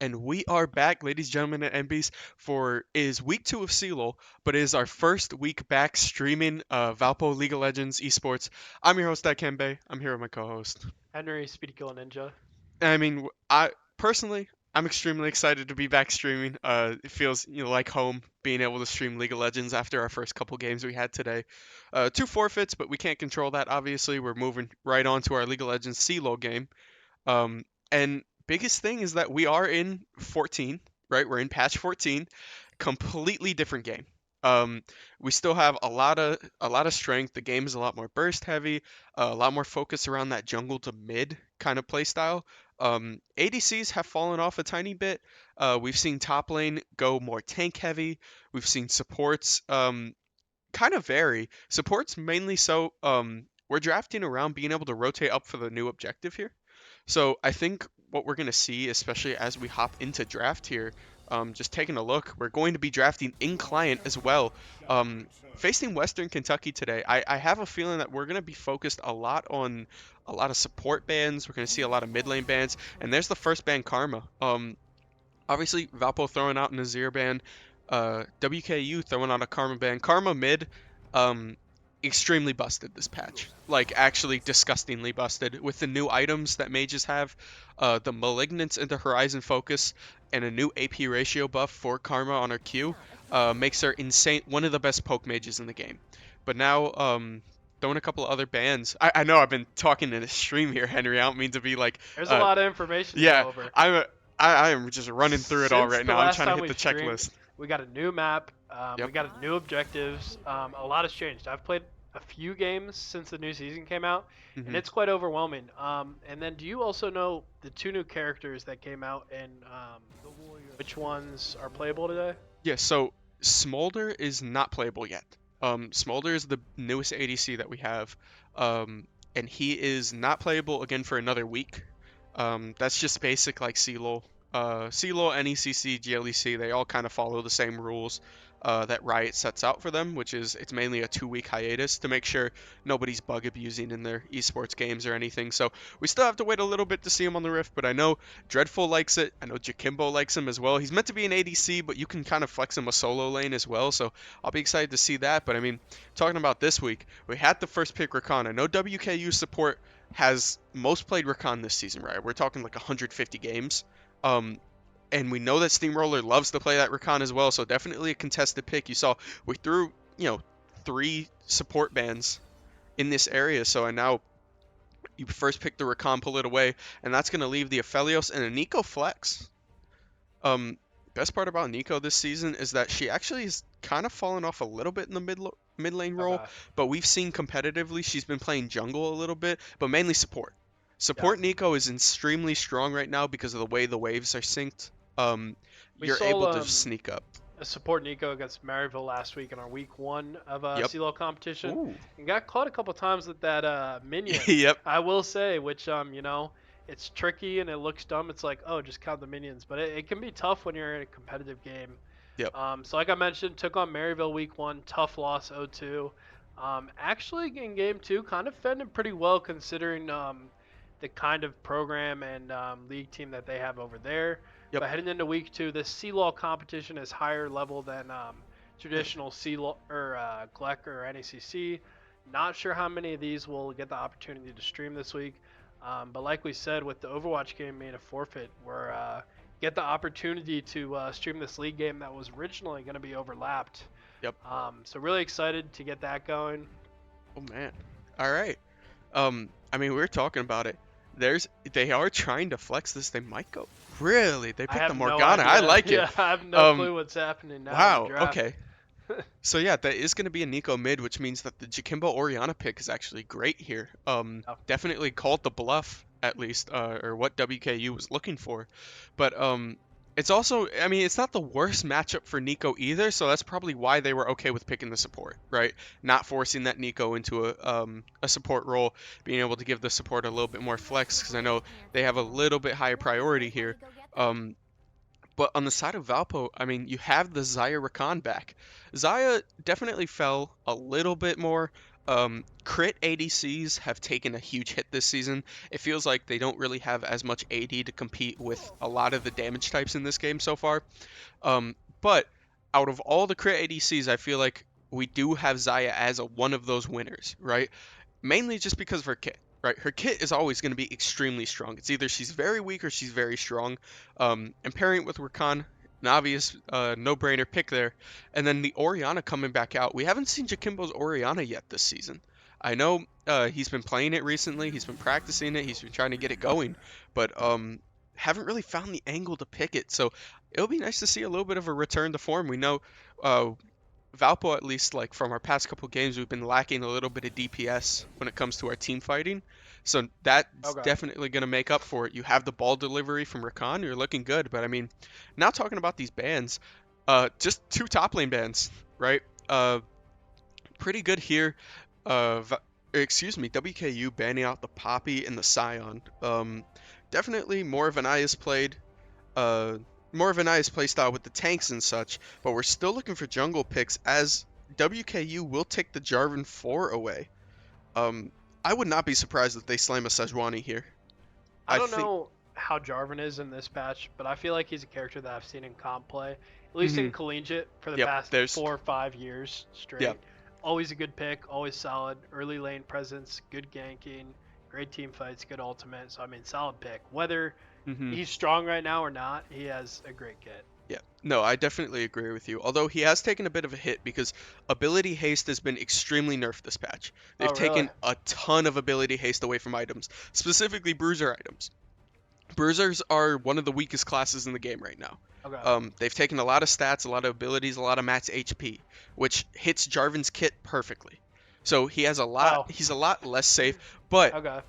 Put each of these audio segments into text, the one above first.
And we are back, ladies, gentlemen, and MBs, for is week 2 of CLOL, but it is our first week back streaming Valpo League of Legends esports. I'm your host, Dikembe. I'm here with my co-host. Henry, Speedy Kill Ninja. I mean, I personally, I'm extremely excited to be back streaming. It feels like home being able to stream League of Legends after our first couple games we had today. Two forfeits, but we can't control that. Obviously, we're moving right on to our League of Legends CLOL game. And biggest thing is that we are in 14, right? We're in patch 14, completely different game. Um, we still have a lot of strength. The game is a lot more burst heavy, a lot more focus around that jungle to mid kind of play style. ADCs have fallen off a tiny bit. We've seen top lane go more tank heavy. We've seen supports kind of vary. Supports mainly so we're drafting around being able to rotate up for the new objective here. So I think what we're going to see, especially as we hop into draft here, just taking a look, we're going to be drafting in client as well. Facing Western Kentucky today, I have a feeling that we're going to be focused a lot on a lot of support bans. We're going to see a lot of mid lane bans, and there's the first ban, Karma. Obviously, Valpo throwing out an Azir ban, WKU throwing out a Karma ban. Karma mid, um, extremely busted this patch. Like, actually disgustingly busted. With the new items that mages have, the Malignance into Horizon Focus, and a new AP ratio buff for Karma on her Q, makes her insane, one of the best poke mages in the game. But now, throwing a couple of other bans. I know I've been talking in a stream here, Henry. I don't mean to be like, There's a uh, lot of information to yeah, go over. I am just running through it all Since right the now. I'm last trying to time hit we the streamed, checklist. we got a new map. We Yep. got new objectives. A lot has changed. I've played a few games since the new season came out, and hmm it's quite overwhelming. And then, do you also know the two new characters that came out and which ones are playable today? Yeah. So Smolder is not playable yet. Smolder is the newest ADC that we have, and he is not playable again for another week. That's just basic like CLOL. CLOL, NECC, GLEC, they all kind of follow the same rules that Riot sets out for them, which is it's mainly a 2 week hiatus to make sure nobody's bug abusing in their esports games or anything. So we still have to wait a little bit to see him on the Rift, but I know Dreadful likes it. I know Jakimbo likes him as well. He's meant to be an ADC, but you can kind of flex him a solo lane as well. So I'll be excited to see that. But I mean, talking about this week, we had the first pick Rakan. I know WKU support has most played Rakan this season, right? We're talking like 150 games. Um, and we know that Steamroller loves to play that Rakan as well, so definitely a contested pick. You saw we threw, 3 support bans in this area, so I now you first pick the Rakan, pull it away, and that's going to leave the Aphelios and a Nico flex. Um, Best part about Nico this season is that she actually has kind of fallen off a little bit in the mid lane role, Okay. but we've seen competitively she's been playing jungle a little bit, but mainly support. Yeah. Support Nico is extremely strong right now because of the way the waves are synced. We You're saw able to just sneak up. a support Nico against Maryville last week in our week 1 of Yep. CLOL competition, Ooh. and got caught a couple times with that minion. Yep. I will say, which it's tricky and it looks dumb. It's like, oh, just count the minions, but it can be tough when you're in a competitive game. Yep. So like I mentioned, took on Maryville week 1, tough loss 0-2. Actually in game 2, kind of fended pretty well considering the kind of program and league team that they have over there. Yep. But heading into week 2, this CLOL competition is higher level than traditional CLOL or GLEC or NECC. Not sure how many of these will get the opportunity to stream this week. But like we said, with the Overwatch game being a forfeit, we're get the opportunity to stream this league game that was originally going to be overlapped. Yep. So really excited to get that going. Oh man. All right. I mean, we were talking about it. They are trying to flex this. They might go. Really? They I picked the have no Morgana. I idea. like it. Yeah, I have no Um, clue what's happening now in the wow. draft. Okay. So yeah, that is going to be a Nico mid, which means that the Jakimbo Oriana pick is actually great here. Yeah. Definitely called the bluff at least, or what WKU was looking for. But it's also, I mean, it's not the worst matchup for Nico either. So that's probably why they were okay with picking the support, right? Not forcing that Nico into a support role, being able to give the support a little bit more flex because I know they have a little bit higher priority here. Um, but on the side of Valpo, I mean, you have the Zaya Rakan back. Zaya definitely fell a little bit more. Crit ADCs have taken a huge hit this season. It feels like they don't really have as much AD to compete with a lot of the damage types in this game so far. But out of all the crit ADCs, I feel like we do have Zaya as one of those winners, right? Mainly just because of her kit, right? Her kit is always going to be extremely strong. It's either she's very weak or she's very strong. And pairing it with Rakan, an obvious no-brainer pick there. And then the Orianna coming back out. We haven't seen Jakimbo's Orianna yet this season. I know he's been playing it recently. He's been practicing it. He's been trying to get it going, but haven't really found the angle to pick it. So it'll be nice to see a little bit of a return to form. We know uh, Valpo, at least like from our past couple games, we've been lacking a little bit of DPS when it comes to our team fighting. So that's Okay. definitely going to make up for it. You have the ball delivery from Rakan, you're looking good. But I mean, now talking about these bans, just two top lane bans, right? Uh, Pretty good here. Excuse me, WKU banning out the Poppy and the Scion. Definitely more of an IS played uh, more of a nice playstyle with the tanks and such, but we're still looking for jungle picks as WKU will take the Jarvan 4 away. Um, I would not be surprised if they slam a Sejuani here. I I don't think. know how Jarvan is in this patch, but I feel like he's a character that I've seen in comp play, at least Hmm. in collegiate for the Yep. past There's. 4 or 5 years Yep. straight. Always a good pick, always solid, early lane presence, good ganking, great team fights, good ultimate. So I mean, solid pick. Whether Hmm. he's strong right now or not, he has a great kit. Yeah. No, I definitely agree with you. Although he has taken a bit of a hit because ability haste has been extremely nerfed this patch. Oh They've really? taken a ton of ability haste away from items, specifically bruiser items. Bruisers are one of the weakest classes in the game right now. Okay. They've taken a lot of stats, a lot of abilities, a lot of max HP, which hits Jarvan's kit perfectly. So he has a lot. Oh. He's a lot less safe. But Okay.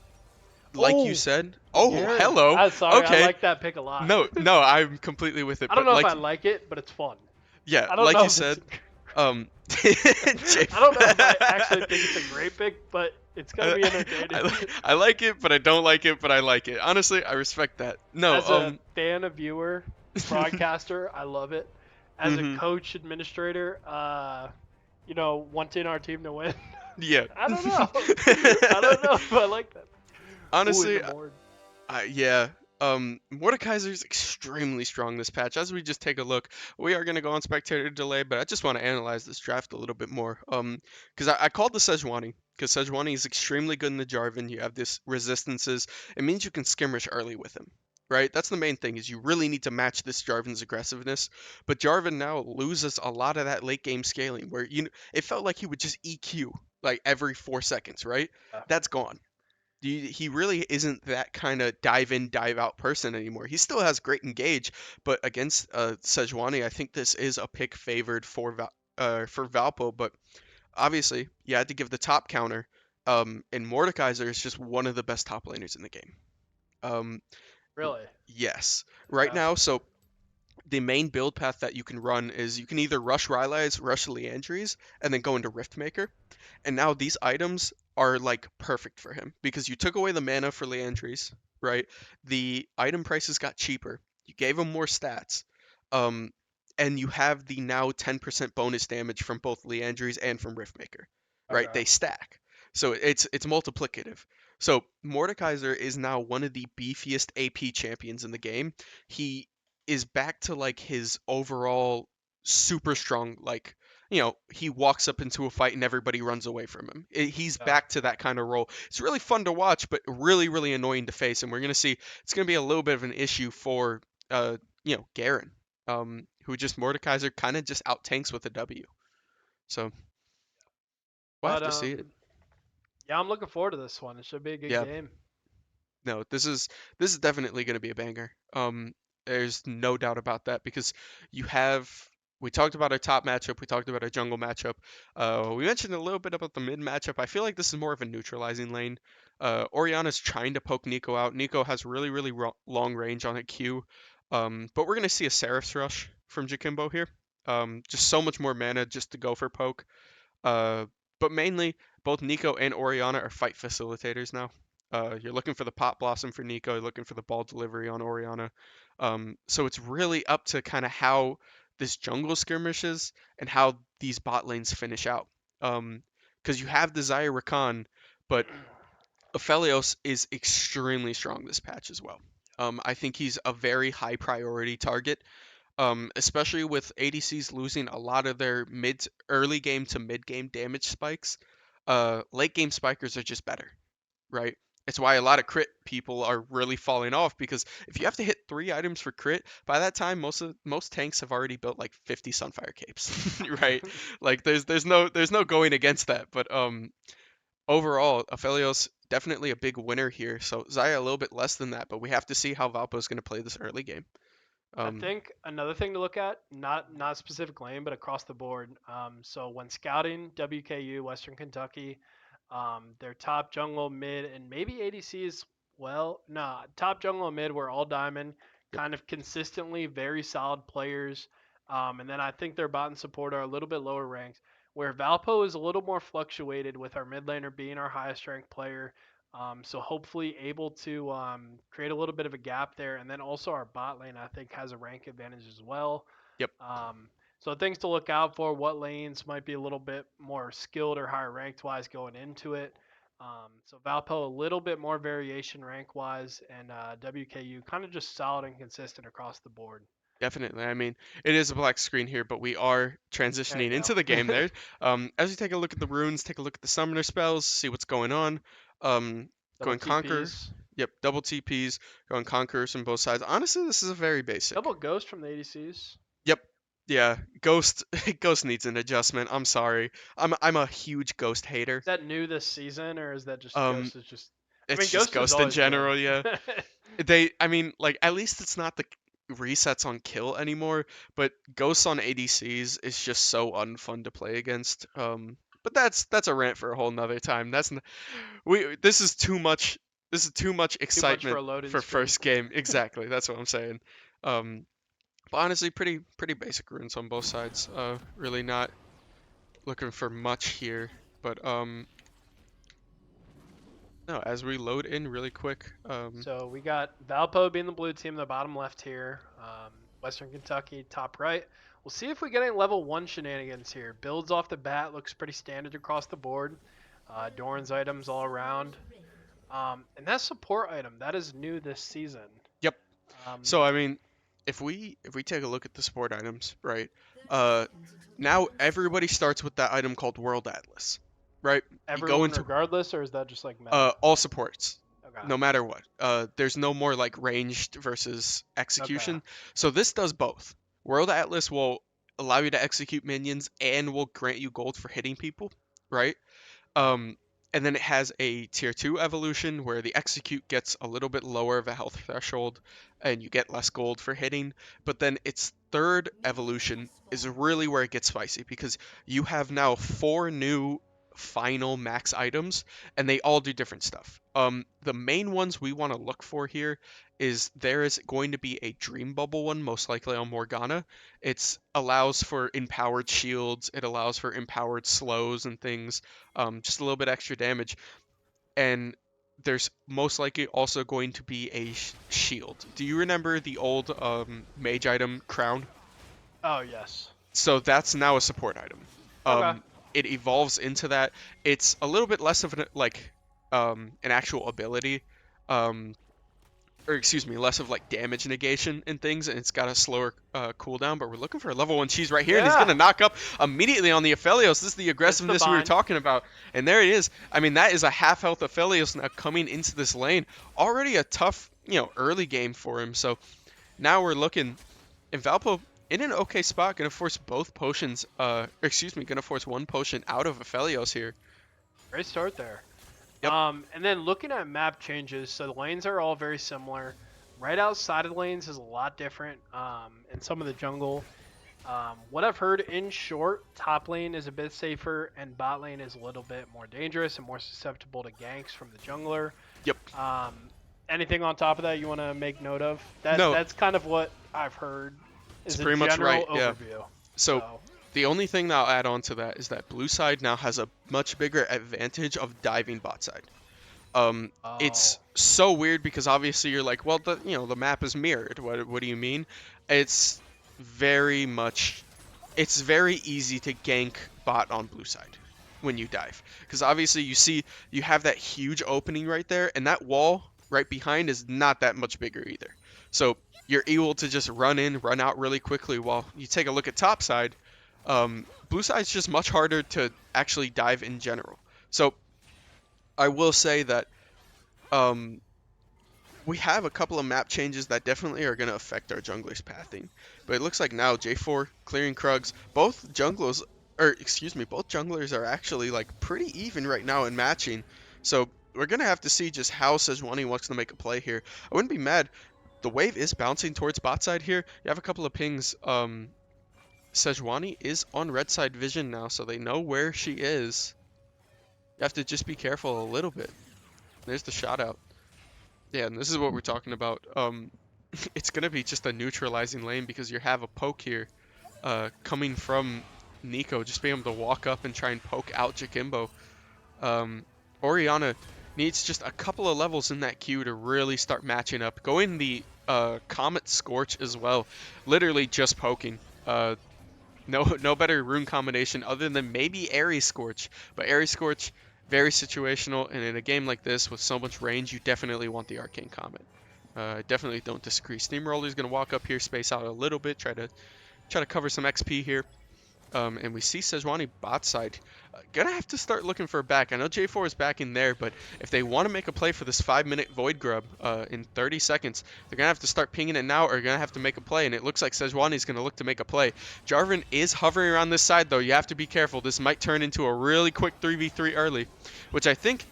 like you Oh, said, oh Garen. hello, I'm sorry, I okay, like that pick a lot. no, no, I'm completely with it. I don't But know if like, I like it, but it's fun. yeah, I don't like know you if it's. said, Jay, I don't know if I actually think it's a great pick, but it's gonna be entertaining. I like it, but I don't like it, but I like it. Honestly, I respect that. No, As a fan, a viewer, broadcaster, I love it. As a hmm coach, administrator, wanting our team to win. yeah. I don't know. I don't know if I like that. Ooh, in Honestly, the board. yeah. Mordekaiser's extremely strong this patch. As we just take a look, we are going to go on spectator delay, but I just want to analyze this draft a little bit more. Because I called the Sejuani, because Sejuani is extremely good in the Jarvan. You have this resistances. It means you can skirmish early with him, right? That's the main thing, is you really need to match this Jarvan's aggressiveness. But Jarvan now loses a lot of that late game scaling, where it felt like he would just EQ like every 4 seconds, right? Yeah. That's gone. He really isn't that kind of dive in, dive out person anymore. He still has great engage, but against Sejuani, I think this is a pick favored for Valpo. But obviously, you had to give the top counter. And Mordekaiser is just one of the best top laners in the game. Um, Really? yes, right Okay. now. So the main build path that you can run is you can either rush Rylai's, rush Liandry's, and then go into Riftmaker. And now these items are like perfect for him because you took away the mana for Liandry's, right? The item prices got cheaper. You gave him more stats. Um, and you have the now 10% bonus damage from both Liandry's and from Riftmaker, right? Okay. They stack. So it's multiplicative. So Mordekaiser is now one of the beefiest AP champions in the game. He is back to like his overall super strong, like, he walks up into a fight and everybody runs away from him. He's Yeah. back to that kind of role. It's really fun to watch, but really, really annoying to face. And we're gonna see it's gonna be a little bit of an issue for Garen, who just Mordekaiser kind of just out tanks with a W. So we'll have But to see it. yeah, I'm looking forward to this one. It should be a good Yeah. game. No, this is definitely going to be a banger. There's no doubt about that because you have. We talked about our top matchup. We talked about our jungle matchup. We mentioned a little bit about the mid matchup. I feel like this is more of a neutralizing lane. Oriana's trying to poke Nico out. Nico has really, really long range on a Q. But we're going to see a Seraph's Rush from Jakimbo here. Just so much more mana just to go for poke. Uh, but mainly, both Nico and Oriana are fight facilitators now. You're looking for the pot blossom for Nico, you're looking for the ball delivery on Oriana. So it's really up to kind of how this jungle skirmishes and how these bot lanes finish out. Um, because you have the Zaya Rakan, but Aphelios is extremely strong this patch as well. I think he's a very high priority target, especially with ADCs losing a lot of their early game to mid game damage spikes. Late game spikers are just better, right? It's why a lot of crit people are really falling off because if you have to hit 3 items for crit, by that time most tanks have already built like 50 Sunfire capes, right? Like there's no going against that. But overall, Aphelios definitely a big winner here. So Zaya a little bit less than that, but we have to see how Valpo is going to play this early game. I Um, think another thing to look at, not specific lane, but across the board. So when scouting WKU, Western Kentucky, their top jungle, mid, and maybe ADCs, well, nah, top jungle and mid were all diamond, yep, kind of consistently very solid players. And then I think their bot and support are a little bit lower ranked, where Valpo is a little more fluctuated with our mid laner being our highest ranked player. So hopefully able to create a little bit of a gap there, and then also our bot lane I think has a rank advantage as well. yep. So things to look out for: what lanes might be a little bit more skilled or higher ranked wise going into it. So Valpo a little bit more variation rank wise, and WKU kind of just solid and consistent across the board. Definitely. I mean, it is a black screen here, but we are There you transitioning go. into the game there. As you take a look at the runes, take a look at the summoner spells, see what's going on. Go Double and conquer. TPs, Yep, double TPs, go and conquers from both sides. Honestly, this is a very basic. double ghost from the ADCs. Yep. Yeah, Ghost Ghost needs an adjustment. I'm sorry. I'm a huge Ghost hater. Is that new this season, or is that just Um, Ghost is just? I mean, it's just Ghost is Ghost in always good. general, yeah. I mean, like at least it's not the resets on kill anymore, but ghosts on ADCs is just so unfun to play against. But that's a rant for a whole nother time. We this is too much. This is too much Too much for excitement a loading for screen. first game. Exactly, that's what I'm saying. Um, but honestly, pretty basic runes on both sides. Really not looking for much here. But no, as we load in really quick. So we got Valpo being the blue team, the bottom left here. Western Kentucky, top right. We'll see if we get any level 1 shenanigans here. Builds off the bat, looks pretty standard across the board. Doran's items all around. And that support item, that is new this season. Yep. Um, So I mean, if we take a look at the support items, right? Uh, now everybody starts with that item called World Atlas, right? You go Everyone into regardless, or is that just like meta? all supports, Okay. no matter what. There's no more like ranged versus Okay. execution. So this does both. World Atlas will allow you to execute minions and will grant you gold for hitting people, right? Um, and then it has a tier 2 evolution where the execute gets a little bit lower of a health threshold and you get less gold for hitting. But then its third evolution is really where it gets spicy because you have now 4 new final max items and they all do different stuff. The main ones we want to look for here is there is going to be a dream bubble one, most likely on Morgana. It allows for empowered shields, it allows for empowered slows and things, just a little bit extra damage. And there's most likely also going to be a shield. Do you remember the old mage item crown? Oh, yes. So that's now a support item. Okay. It evolves into that. It's a little bit less of an actual ability. Um, or excuse me, less of like damage negation and things, and it's got a slower cooldown. But we're looking for a level 1 cheese right here, and he's Yeah. gonna knock up immediately on the Aphelios. This is the Gets the aggressiveness we were bind. talking about, and there it is. I mean, that is a half health Aphelios now coming into this lane. Already a tough, early game for him. So now we're looking, and Valpo in an okay spot, gonna force both potions. Excuse me, gonna force one potion out of Aphelios here. Great start there. Yep. And then looking at map changes, so the lanes are all very similar. Right outside of the lanes is a lot different. In some of the jungle, what I've heard in short, top lane is a bit safer, and bot lane is a little bit more dangerous and more susceptible to ganks from the jungler. Yep. Um, Anything on top of that you want to make note of? That No, that's kind of what I've heard it's is a pretty much general right. Yeah. overview. So So the only thing that I'll add on to that is that blue side now has a much bigger advantage of diving bot side. It's oh, so weird because obviously you're like, well, the map is mirrored. What do you mean? It's very much, it's very easy to gank bot on blue side, when you dive, because obviously you have that huge opening right there, and that wall right behind is not that much bigger either. So you're able to just run in, run out really quickly. While you take a look at top side, blue side's just much harder to actually dive in general. So I will say that um, we have a couple of map changes that definitely are going to affect our junglers' pathing. But it looks like now J4 clearing Krugs, both junglers are actually like pretty even right now in matching. So we're going to have to see just how Sejuani wants to make a play here. I wouldn't be mad. The wave is bouncing towards bot side here. You have a couple of pings. Sejuani is on red side vision now, so they know where she is. You have to just be careful a little bit. There's the shot out. Yeah, and this is what we're talking about. It's gonna be just a neutralizing lane because you have a poke here, coming from Nico, just being able to walk up and try and poke out Jakimbo. Orianna needs just a couple of levels in that queue to really start matching up. Going the Comet Scorch as well, literally just poking. No better rune combination other than maybe Ares Scorch, but Ares Scorch very situational, and in a game like this with so much range, you definitely want the Arcane Comet. I definitely don't disagree. Steamroller's gonna walk up here, space out a little bit, try to cover some XP here. And we see Sejuani bot side. Gonna have to start looking for a back. I know J4 is back in there, but if they want to make a play for this 5-minute Void Grub in 30 seconds, they're gonna have to start pinging it now, or gonna have to make a play. And it looks like Sejuani's gonna look to make a play. Jarvan is hovering around this side, though. You have to be careful. This might turn into a really quick 3v3 early, which I think,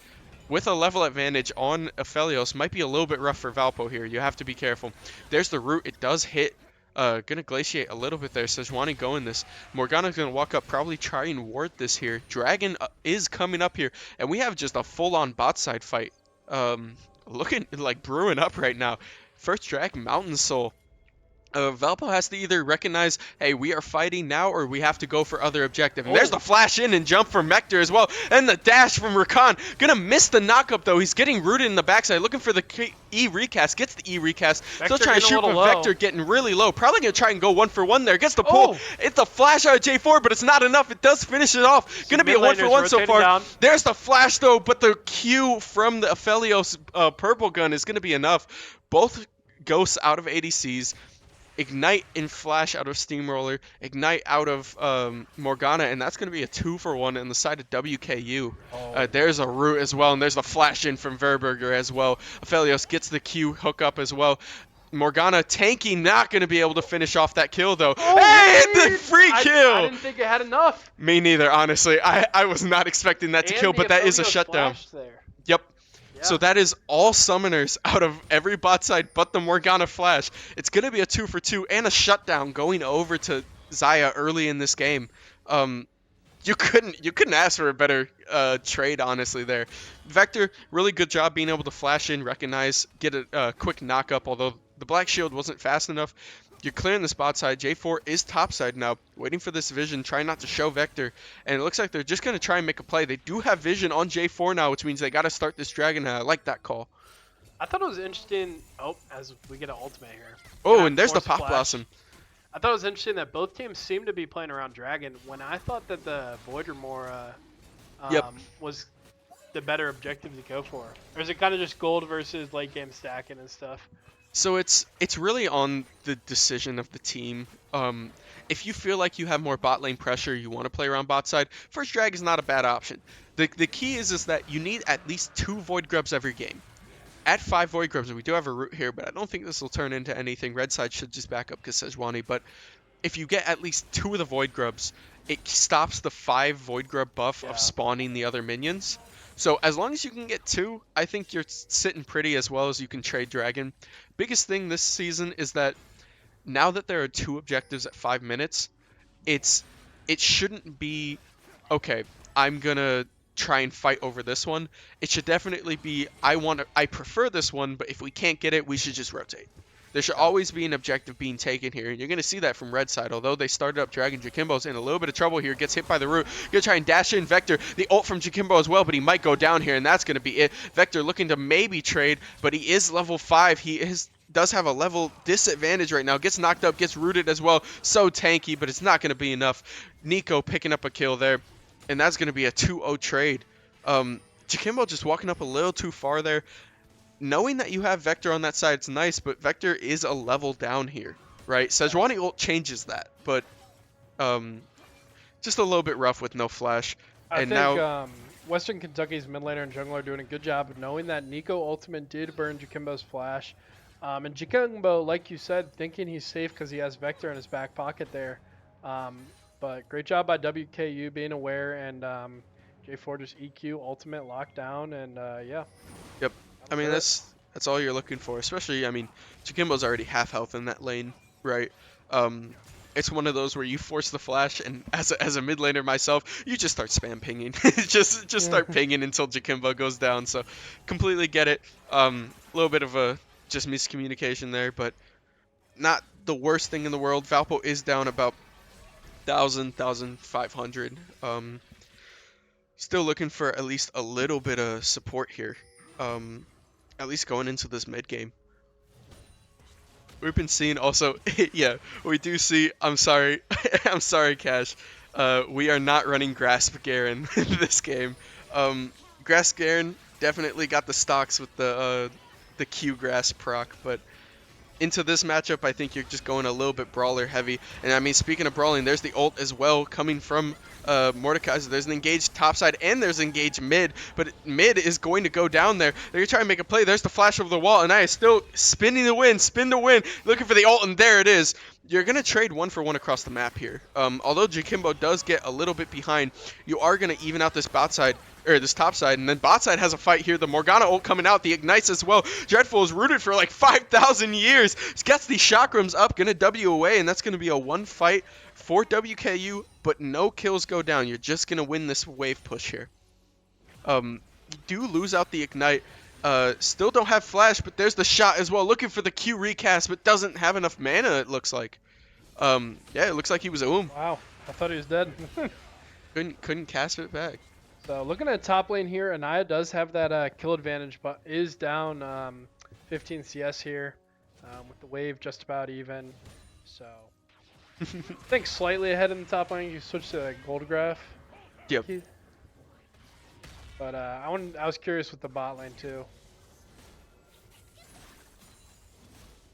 with a level advantage on Aphelios, might be a little bit rough for Valpo here. You have to be careful. There's the root. It does hit. Gonna glaciate a little bit there. Sejuani going this. Morgana's gonna walk up, probably try and ward this here. Dragon is coming up here, and we have just a full-on bot side fight. Looking like brewing up right now. First drag, Mountain Soul. Valpo has to either recognize, hey, we are fighting now, or we have to go for other objective. And there's the flash in and jump from Mector as well. And the dash from Rakan. Gonna miss the knockup, though. He's getting rooted in the backside, looking for the E recast. Gets the E recast. Still trying to shoot, but Vector getting really low. Probably gonna try and go 1-for-1 there. Gets the pull. It's a flash out of J4, but it's not enough. It does finish it off. Gonna be a 1-for-1 so far. Down. There's the flash, though, but the Q from the Aphelios purple gun is gonna be enough. Both ghosts out of ADCs. Ignite and Flash out of Steamroller, Ignite out of Morgana, and that's going to be a 2-for-1 on the side of WKU. There's a root as well, and there's the flash in from Verberger as well. Aphelios gets the Q hook up as well. Morgana tanking, not going to be able to finish off that kill, though. Hey, the free kill! I didn't think it had enough. Me neither, honestly. I was not expecting that to kill, but that is a shutdown. Yep. So that is all summoners out of every bot side but the Morgana flash. It's going to be a 2-for-2 and a shutdown going over to Xayah early in this game. You couldn't ask for a better trade, honestly, there. Vector, really good job being able to flash in, recognize, get a quick knock-up, although the Black Shield wasn't fast enough. You're clearing the spot side. J4 is top side now, waiting for this vision, trying not to show Vector. And it looks like they're just going to try and make a play. They do have vision on J4 now, which means they got to start this dragon. I like that call. I thought it was interesting. Oh, as we get an ultimate here. Oh, and there's the Pop Blossom. I thought it was interesting that both teams seem to be playing around dragon when I thought that the Void Remora was the better objective to go for. Or is it kind of just gold versus late game stacking and stuff? So it's really on the decision of the team. If you feel like you have more bot lane pressure, you want to play around bot side, first drag is not a bad option. The key is that you need at least 2 Void Grubs every game. At 5 Void Grubs, we do have a root here, but I don't think this will turn into anything. Red side should just back up because Sejuani, but if you get at least 2 of the Void Grubs, it stops the 5 Void Grub buff of spawning the other minions. So as long as you can get 2, I think you're sitting pretty as well as you can trade Dragon. Biggest thing this season is that now that there are 2 objectives at 5 minutes, it shouldn't be, okay, I'm going to try and fight over this one. It should definitely be, I prefer this one, but if we can't get it, we should just rotate. There should always be an objective being taken here, and you're going to see that from red side. Although they started up Dragon, Jakimbo's in a little bit of trouble here, gets hit by the root. Going to try and dash in Vector. The ult from Jakimbo as well, but he might go down here, and that's going to be it. Vector looking to maybe trade, but he is level 5. He does have a level disadvantage right now. Gets knocked up, gets rooted as well. So tanky, but it's not going to be enough. Nico picking up a kill there. and that's going to be a 2-0 trade. Jakimbo just walking up a little too far there. Knowing that you have Vector on that side, it's nice, but Vector is a level down here, right? Yeah. Sejuani ult changes that, but um, just a little bit rough with no flash. I And think now, Western Kentucky's mid laner and jungler are doing a good job of knowing that Nico Ultimate did burn Jakimbo's flash. And Jakimbo, like you said, thinking he's safe because he has Vector in his back pocket there. Um, but great job by WKU being aware and J4 just EQ Ultimate lockdown and yeah, yep. I that'll mean, do it. that's all you're looking for. Especially, I mean, Jakimbo's already half health in that lane, right? Um, it's one of those where you force the flash, and as a mid laner myself, you just start spam pinging, just Yeah. start pinging until Jakimbo goes down. So, completely get it. A little bit of a just miscommunication there, but not the worst thing in the world. Valpo is down about 1,500. Still looking for at least a little bit of support here. At least going into this mid game. We've been seeing also, yeah, we do see. I'm sorry, I'm sorry, Cash. We are not running Grasp Garen this game. Grasp Garen definitely got the stocks with the Q Grass proc, but into this matchup, I think you're just going a little bit brawler heavy. And I mean, speaking of brawling, there's the ult as well coming from Mordecai. So there's an engaged top side and there's engaged mid, but mid is going to go down there. They're going to try and make a play. There's the flash over the wall, and I is still spinning the win, spin to win, looking for the ult, and there it is. You're going to trade 1-for-1 across the map here. Although Jakimbo does get a little bit behind, you are going to even out this bot side, or this top side, and then bot side has a fight here. The Morgana ult coming out, the ignites as well. Dreadful is rooted for like 5,000 years. Gets the chakrams up, gonna W away, and that's gonna be a one fight for WKU, but no kills go down. You're just gonna win this wave push here. You do lose out the ignite. Still don't have flash, but there's the shot as well. Looking for the Q recast, but doesn't have enough mana, it looks like. Yeah, it looks like he was Wow, I thought he was dead. couldn't cast it back. So looking at top lane here, Anaya does have that kill advantage, but is down 15 CS here with the wave just about even. So I think slightly ahead in the top lane. You switch to gold graph. Yep. But I was curious with the bot lane too.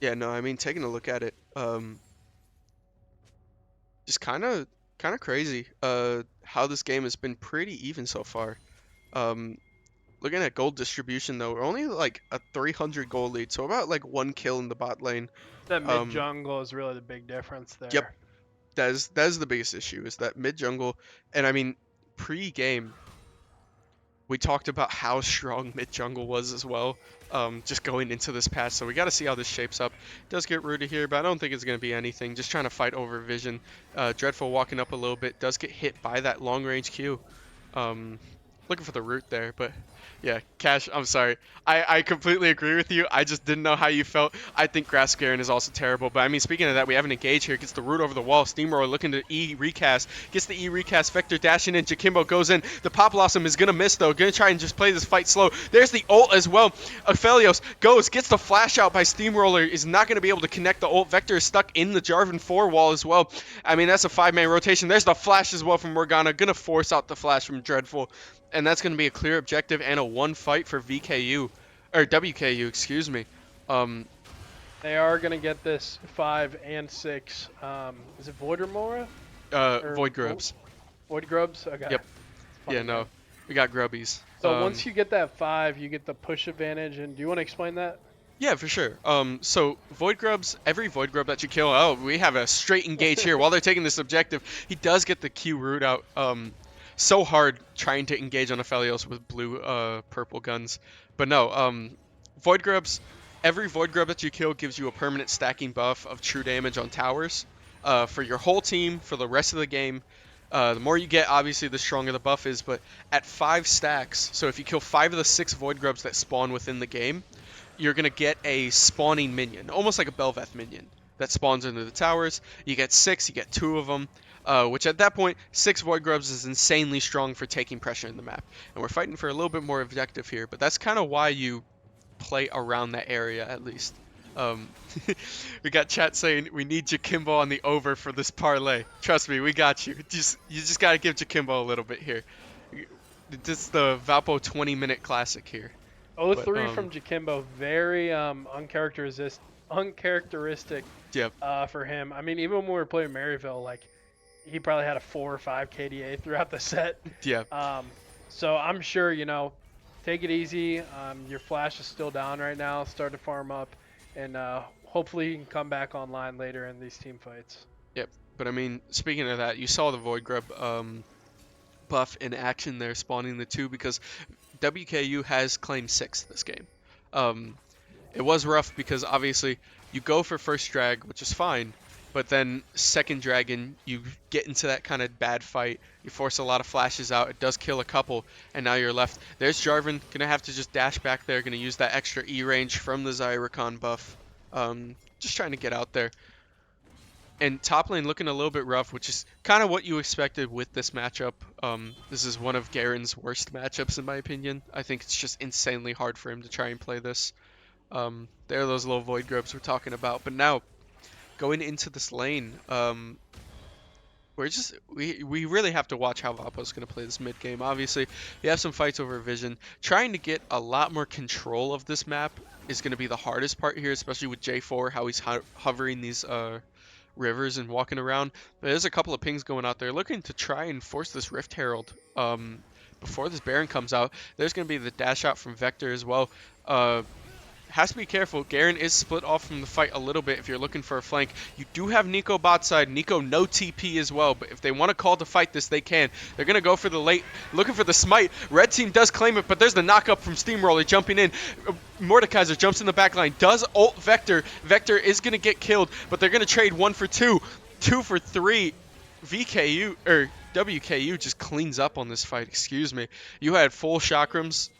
Yeah, no, I mean, taking a look at it, just kind of crazy how this game has been pretty even so far. Looking at gold distribution though, we're only like a 300 gold lead, so about like 1 kill in the bot lane. That mid jungle is really the big difference there. Yep, that is the biggest issue, is that mid jungle. And I mean, pre-game we talked about how strong mid jungle was as well, just going into this patch. So we got to see how this shapes up. Does get rooted here, but I don't think it's going to be anything. Just trying to fight over vision. Dreadful walking up a little bit. Does get hit by that long range Q. Looking for the root there, but yeah, Cash, I'm sorry. I completely agree with you. I just didn't know how you felt. I think Grass Garen is also terrible. But I mean, speaking of that, we have an engage here. Gets the root over the wall. Steamroller looking to E recast. Gets the E recast. Vector dashing in. Jakimbo goes in. The Pop Blossom is going to miss, though. Going to try and just play this fight slow. There's the ult as well. Aphelios goes. Gets the flash out by Steamroller. Is not going to be able to connect the ult. Vector is stuck in the Jarvan 4 wall as well. I mean, that's a 5-man rotation. There's the flash as well from Morgana. Going to force out the flash from Dreadful. And that's going to be a clear objective and a one fight for VKU, or WKU, excuse me. They are gonna get this 5 and 6. Is it Void or Mora? Void Grubs. Void Grubs. Okay. Yep. Yeah, no, we got Grubbies. So once you get that 5, you get the push advantage. And do you want to explain that? Yeah, for sure. So Void Grubs, every Void Grub that you kill, oh, we have a straight engage here while they're taking this objective. He does get the Q root out. So hard trying to engage on Aphelios with blue purple guns. But no, Void Grubs, every Void Grub that you kill gives you a permanent stacking buff of true damage on towers for your whole team for the rest of the game. The more you get, obviously, the stronger the buff is, but at 5 stacks, so if you kill 5 of the 6 Void Grubs that spawn within the game, you're going to get a spawning minion, almost like a Belveth minion, that spawns into the towers. You get 6, you get 2 of them. Which at that point, 6 Void Grubs is insanely strong for taking pressure in the map. And we're fighting for a little bit more objective here, but that's kind of why you play around that area at least. Um, we got chat saying we need Jakimbo on the over for this parlay. Trust me, we got you. You just gotta give Jakimbo a little bit here. This is the Valpo 20-minute classic here. But 0-3 from Jakimbo, very uncharacteristic yeah, for him. I mean, even when we were playing Maryville, like he probably had a 4 or 5 KDA throughout the set. yeah. Um, so I'm sure, take it easy. Your flash is still down right now. Start to farm up, and hopefully you can come back online later in these team fights. Yep. But I mean, speaking of that, you saw the Void Grub buff in action there, spawning the two because WKU has claimed sixth this game. Um, it was rough because obviously you go for first drag, which is fine, but then second dragon, you get into that kind of bad fight. You force a lot of flashes out. It does kill a couple, and now you're left. There's Jarvan, gonna have to just dash back there. Gonna use that extra E range from the Zyricon buff. Just trying to get out there. And top lane looking a little bit rough, which is kind of what you expected with this matchup. This is one of Garen's worst matchups in my opinion. I think it's just insanely hard for him to try and play this. There are those little void grubs we're talking about. But now, going into this lane, we really have to watch how Valpo's going to play this mid game. Obviously, you have some fights over vision. Trying to get a lot more control of this map is going to be the hardest part here, especially with J4, how he's hovering these rivers and walking around. But there's a couple of pings going out there looking to try and force this Rift Herald before this Baron comes out. There's going to be the dash out from Vector as well. Has to be careful. Garen is split off from the fight a little bit if you're looking for a flank. You do have Nico bot side. Nico no TP as well, but if they want to call to fight this, they can. They're going to go for the late, looking for the smite. Red team does claim it, but there's the knock up from Steamroller jumping in. Mordekaiser jumps in the back line, does ult Vector. Vector is going to get killed, but they're going to trade 1 for 2, 2 for 3. VKU, or WKU just cleans up on this fight, excuse me. You had full chakrams.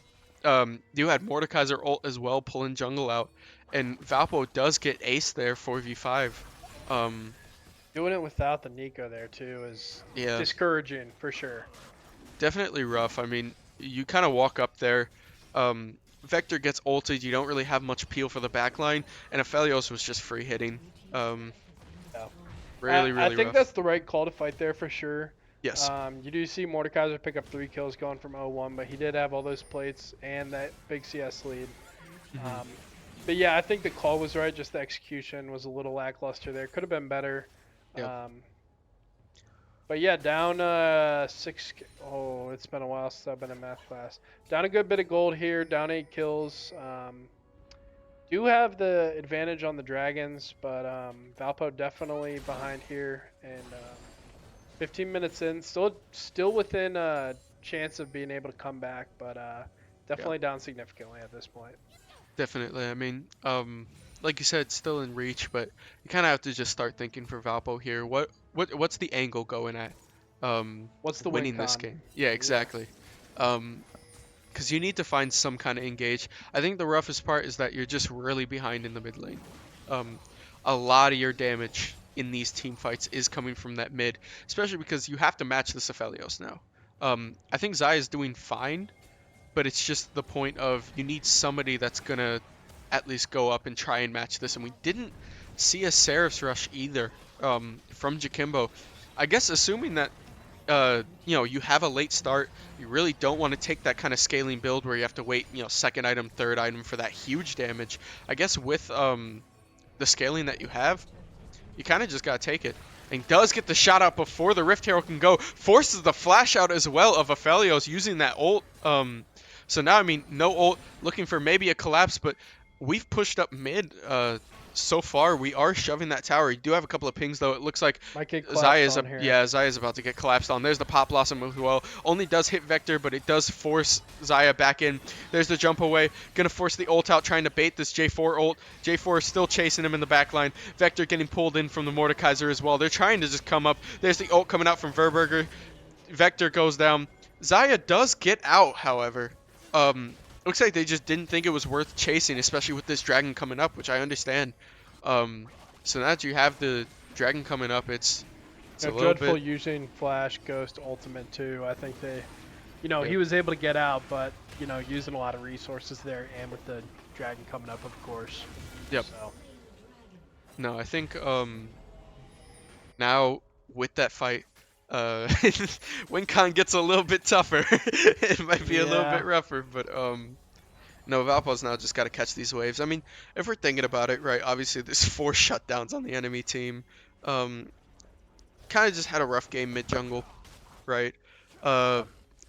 You had Mordekaiser ult as well, pulling jungle out, and Valpo does get ace there 4v5. Doing it without the Nico there too is discouraging for sure. Definitely rough. I mean, you kind of walk up there. Vector gets ulted. You don't really have much peel for the backline, and Aphelios was just free hitting. Really I think rough. that's the right call to fight there for sure. Yes. You do see Mordekaiser pick up 3 kills going from 0-1, but he did have all those plates and that big CS lead. But yeah, I think the call was right. Just the execution was a little lackluster there. Could have been better. Yep. But yeah, down 6. Oh, it's been a while since I've been in math class. Down a good bit of gold here. Down 8 kills. Do have the advantage on the dragons, but Valpo definitely behind here, and 15 minutes in, still within a chance of being able to come back, but definitely down significantly at this point. Definitely. I mean, like you said, still in reach, but you kind of have to just start thinking for Valpo here. What's the angle going at? What's the winning this game? Yeah, exactly. Because you need to find some kind of engage. I think the roughest part is that you're just really behind in the mid lane. A lot of your damage in these team fights is coming from that mid, especially because you have to match the Aphelios now. I think Zai is doing fine, but it's just the point of you need somebody that's going to at least go up and try and match this, and we didn't see a Seraph's rush either from Jakimbo. I guess assuming that you have a late start, you really don't want to take that kind of scaling build where you have to wait, second item, third item for that huge damage. I guess with the scaling that you have, you kind of just got to take it. And does get the shot out before the Rift Herald can go. Forces the flash out as well of Aphelios using that ult. So now, I mean, no ult, looking for maybe a collapse, but we've pushed up mid so far. We are shoving that tower. You do have a couple of pings, though. It looks like Zaya is about to get collapsed on. There's the Pop Blossom as well. Only does hit Vector, but it does force Zaya back in. There's the jump away. Gonna force the ult out, trying to bait this J4 ult. J4 is still chasing him in the backline. Vector getting pulled in from the Mordekaiser as well. They're trying to just come up. There's the ult coming out from Verberger. Vector goes down. Zaya does get out, however. Looks like they just didn't think it was worth chasing, especially with this dragon coming up, which I understand. So now that you have the dragon coming up, it's a little Dreadful bit... using Flash Ghost Ultimate too. I think they, he was able to get out, but using a lot of resources there, and with the dragon coming up, of course. Yep. So. No, I think now with that fight, when Khan gets a little bit tougher, it might be a little Yeah. bit rougher. But no, Valpo's now just got to catch these waves. I mean, if we're thinking about it, right? Obviously, there's 4 shutdowns on the enemy team. Um, kind of just had a rough game mid jungle, right? Uh,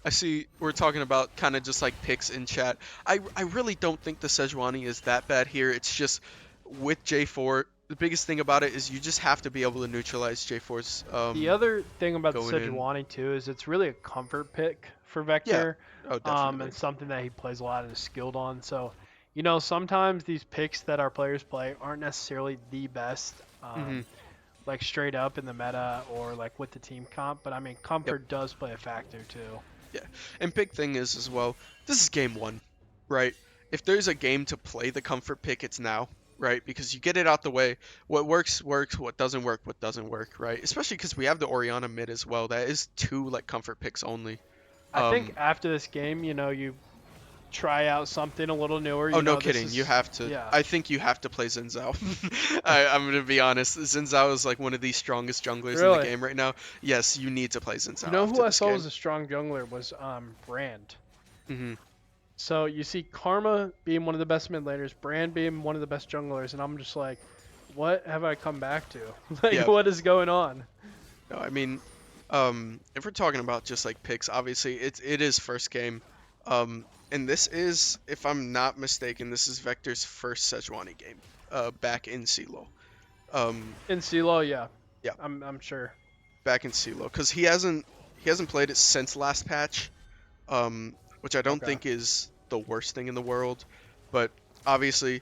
I see we're talking about kind of just like picks in chat. I really don't think the Sejuani is that bad here. It's just with J4, the biggest thing about it is you just have to be able to neutralize J4's The other thing about the going in. Sejuani too is it's really a comfort pick for Yeah. Vector, Oh, and definitely. something that he plays a lot and is skilled on. So, sometimes these picks that our players play aren't necessarily the best, Hmm. like straight up in the meta or like with the team comp. But I mean, Yep. comfort does play a factor too. Yeah. And big thing is as well, this is game one, right? If there's a game to play the comfort pick, it's now, right? Because you get it out the way. What works, works. What doesn't work, right? Especially because we have the Orianna mid as well. That is 2 like comfort picks only. I think Um, after this game, you try out something a little newer. oh, no This kidding. You is have to. yeah. I think you have to play Xin Zhao. I'm gonna be honest. Xin Zhao is like one of the strongest junglers in the Really. game right now. Yes, you need to play Xin You Zhao know who after I this saw was game. a strong jungler was Brand. Hmm. So you see Karma being one of the best mid laners, Brand being one of the best junglers, and I'm just like, what have I come back to? Like, Yeah. what is going on? No, I mean, if we're talking about just like picks, obviously it is first game, and this is, if I'm not mistaken, this is Vector's first Sejuani game, back in CLOL. In CLOL, yeah, Yeah, I'm sure. back in CLOL, because he hasn't played it since last patch, which I don't Okay. think is the worst thing in the world, but obviously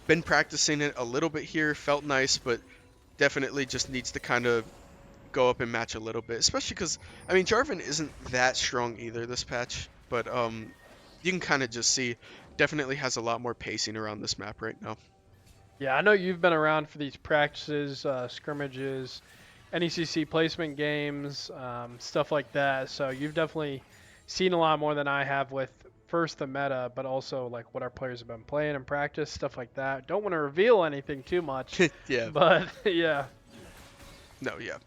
been practicing it a little bit here, felt nice, but definitely just needs to kind of go up and match a little bit, especially because I mean Jarvan isn't that strong either this patch, but you can kind of just see definitely has a lot more pacing around this map right now. Yeah, I know you've been around for these practices, scrimmages, NECC placement games, stuff like that. So you've definitely seen a lot more than I have with first the meta, but also like what our players have been playing in practice, stuff like that. Don't want to reveal anything too much, Yeah, but yeah. no, yeah,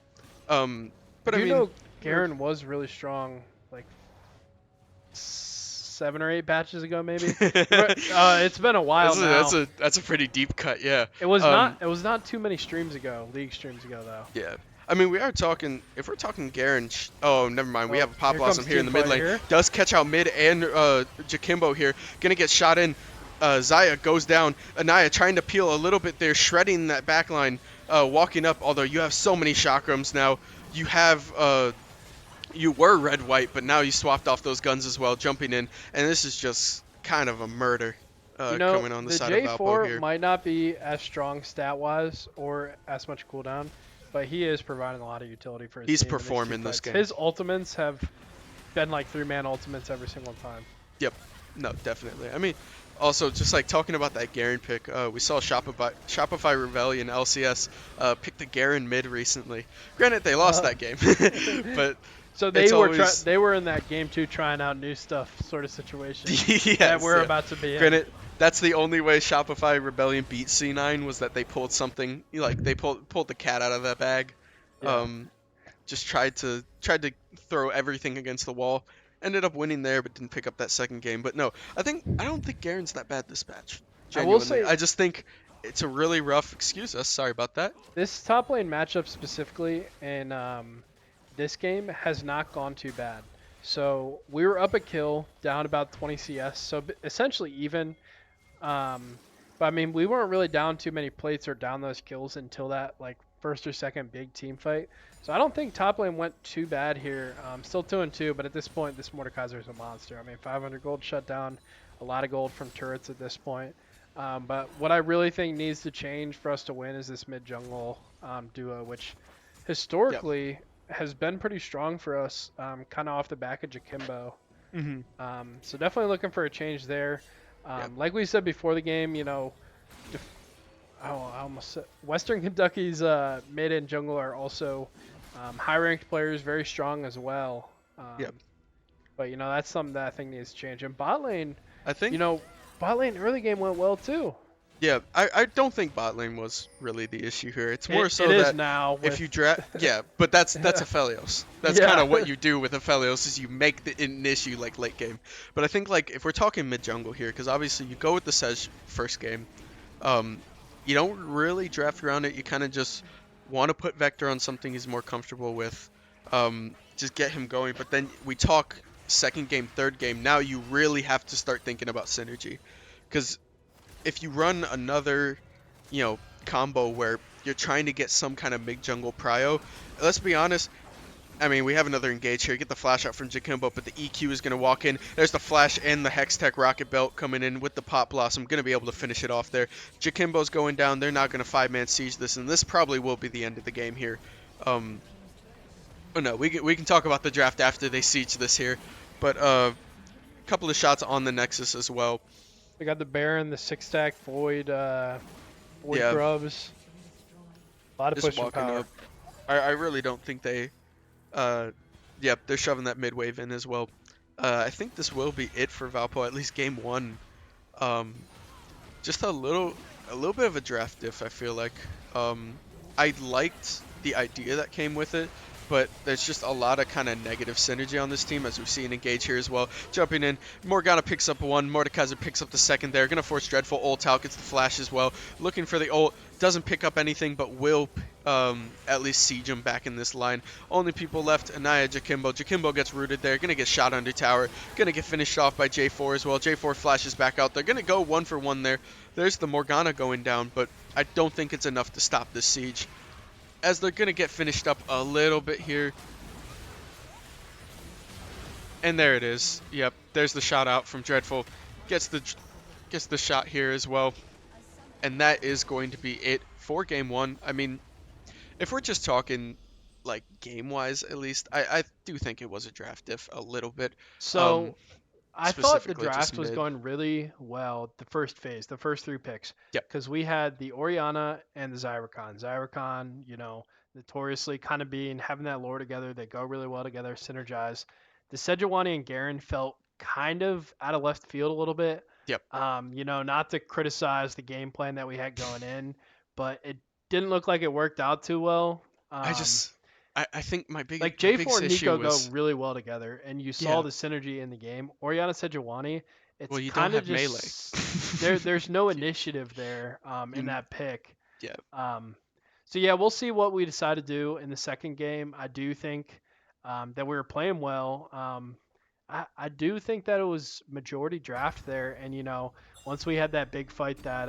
I but I do mean, know we're Garen was really strong, like 7 or 8 patches ago, maybe. It's been a while that's a that's now. a that's a pretty deep cut, yeah. It was not. um It was not too many streams ago, league streams ago, though. yeah, I mean, we are talking, if we're talking Garen, oh, never mind, we Oh, have a Pop here Blossom comes here in team the mid fight lane, here. does catch out mid, and Jakimbo here gonna get shot in. Zaya goes down. Anaya trying to peel a little bit there, shredding that back line, walking up, although you have so many chakrams now. You have, you were red-white, but now you swapped off those guns as well, jumping in, and this is just kind of a murder coming on the The side of Valpo J4 here. might not be as strong stat-wise or as much cooldown, but he is providing a lot of utility for his He's team in these performing team this fights. game. His ultimates have been like 3-man ultimates every single time. Yep. No, definitely. I mean, also just like talking about that Garen pick, we saw Shopify Rebellion LCS pick the Garen mid recently. Granted, they lost Uh, that game, but so it's always they were in that game too, trying out new stuff, sort of situation that yes. we're Yeah. about to be in. Granted, that's the only way Shopify Rebellion beat C9 was that they pulled something like they pulled the cat out of that bag. Yeah. Um, just tried to throw everything against the wall. Ended up winning there, but didn't pick up that second game. But no, I don't think Garen's that bad this match. I will Genuinely, say I just think it's a really rough. Excuse us, sorry about that. this top lane matchup specifically in this game has not gone too bad. So we were up a kill, down about 20 CS, so essentially even. But I mean, we weren't really down too many plates or down those kills until that like first or second big team fight. So I don't think top lane went too bad here. Still 2-2, but at this point, this Mordekaiser is a monster. I mean, 500 gold shut down, a lot of gold from turrets at this point. But what I really think needs to change for us to win is this mid jungle duo, which Yep. historically has been pretty strong for us, kind of off the back of Jakimbo. Mhm. So definitely looking for a change there. Yep. Like we said before the game, I almost said Western Kentucky's mid and jungle are also high-ranked players, very strong as well. Yep. But that's something that I think needs to change. And bot lane, I think you know, bot lane early game went well too. Yeah, I don't think bot lane was really the issue here. It's more It so is that now if with you draft, yeah, but that's Aphelios. That's kind yeah. of what you do with Aphelios is you make an issue like late game. But I think like if we're talking mid jungle here, because obviously you go with the Sedge first game, um, you don't really draft around it. You kind of just want to put Vector on something he's more comfortable with, just get him going. But then we talk second game, third game. Now you really have to start thinking about synergy, because if you run another, combo where you're trying to get some kind of mid jungle prio, let's be honest. I mean, we have another engage here. Get the flash out from Jakimbo, but the EQ is going to walk in. There's the flash and the Hextech Rocket Belt coming in with the Pop Blossom. Going to be able to finish it off there. Jakimbo's going down. They're not going to 5-man siege this, and this probably will be the end of the game here. Um, oh no, we can talk about the draft after they siege this here. But couple of shots on the Nexus as well. We got the Baron, the six stack Void, Void Yeah, grubs. A lot of just pushing walking power. up. I really don't think they. Uh, yep, they're shoving that mid wave in as well. I think this will be it for Valpo, at least game one. Um, just a little bit of a draft diff, I feel like. I liked the idea that came with it, but there's just a lot of kind of negative synergy on this team, as we see an engage here as well. Jumping in, Morgana picks up one, Mordekaiser picks up the second there, gonna force Dreadful, ult out, gets the flash as well, looking for the ult, doesn't pick up anything, but will at least siege him back in this line. Only people left, Anaya, Jakimbo. Jakimbo gets rooted there, gonna get shot under tower, gonna get finished off by J4 as well. J4 flashes back out, they're gonna go 1-for-1 there. There's the Morgana going down, but I don't think it's enough to stop this siege, as they're going to get finished up a little bit here. And there it is. Yep, there's the shot out from Dreadful. Gets the shot here as well. And that is going to be it for game one. I mean, if we're just talking like game-wise at least, I do think it was a draft diff a little bit. Um, So I thought the specifically just draft was mid. going really well the first phase, the first three picks, Yep. because we had the Oriana and the Zyricon. Zyricon, notoriously kind of having that lore together. They go really well together, synergize. The Sejuani and Garen felt kind of out of left field a little bit. Yep. Not to criticize the game plan that we had going in, but it didn't look like it worked out too well. I Um, just I think my like J4 biggest and issue Nico go was, really well together, and you saw yeah, the synergy in the game. Oriana Sejuani, it's well, you don't kind of have melee. just there's no initiative there in you that pick. yeah. Um, so yeah, we'll see what we decide to do in the second game. I do think that we were playing well. I do think that it was majority draft there, and once we had that big fight that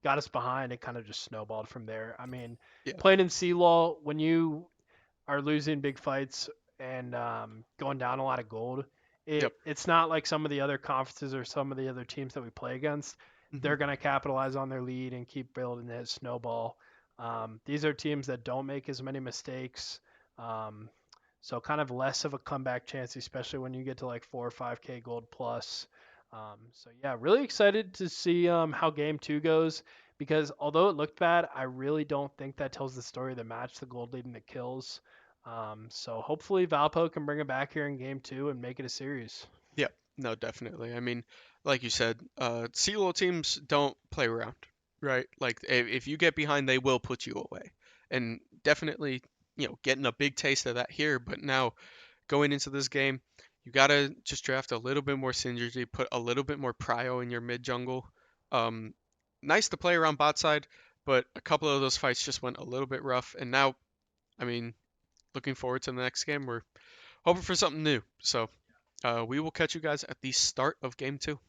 got us behind, it kind of just snowballed from there. I mean, Yeah. playing in CLOL when you are losing big fights and going down a lot of gold, Yep. it's not like some of the other conferences or some of the other teams that we play against. Hmm. They're going to capitalize on their lead and keep building that snowball. These are teams that don't make as many mistakes. Um, so kind of less of a comeback chance, especially when you get to like 4 or 5K gold plus. So yeah, really excited to see how game two goes, because although it looked bad, I really don't think that tells the story of the match, the gold lead and the kills. So hopefully Valpo can bring it back here in game two and make it a series. Yeah, no, definitely. I mean, like you said, CLO teams don't play around, right? Like if you get behind, they will put you away, and definitely, getting a big taste of that here. But now going into this game, you gotta just draft a little bit more synergy, put a little bit more prio in your mid jungle. Um, Nice to play around bot side, but a couple of those fights just went a little bit rough. And now, I mean, looking forward to the next game. We're hoping for something new. So we will catch you guys at the start of game two.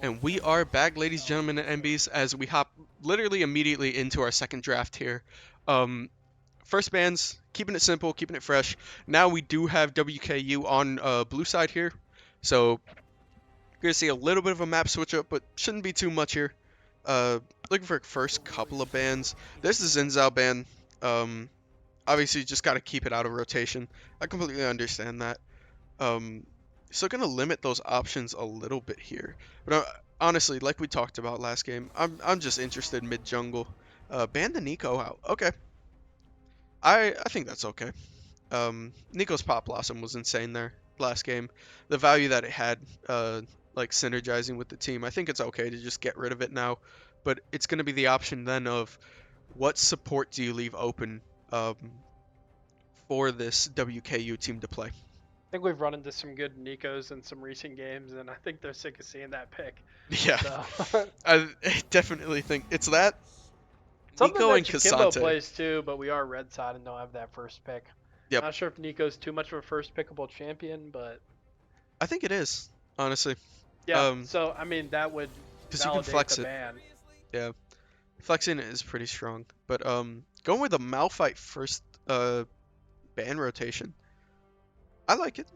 And we are back, ladies, gentlemen, and MBs, as we hop literally immediately into our second draft here. Um, First bands, keeping it simple, keeping it fresh. Now we do have WKU on blue side here, so you're gonna see a little bit of a map switch up, but shouldn't be too much here. Looking for first couple of bands. There's the Zinzao band. Um, Obviously, just got to keep it out of rotation. I completely understand that. Um, so gonna limit those options a little bit here. But honestly, like we talked about last game, I'm just interested mid jungle. Ban the Nico out. Okay, I think that's okay. Nico's Pop Blossom was insane there last game. The value that it had, like synergizing with the team, I think it's okay to just get rid of it now. But it's gonna be the option then of what support do you leave open um, for this WKU team to play. I think we've run into some good Nikos in some recent games, and I think they're sick of seeing that pick. Yeah, So I definitely think it's that something Nico that and Chikimbo Kasante. plays too, but we are red side and don't have that first pick. Yep, Not sure if Nico's too much of a first pickable champion, but I think it is honestly. yeah. So I mean that would Because you can validate the flex it. ban. Yeah, flexing it is pretty strong. But going with a Malphite first ban rotation, I like it.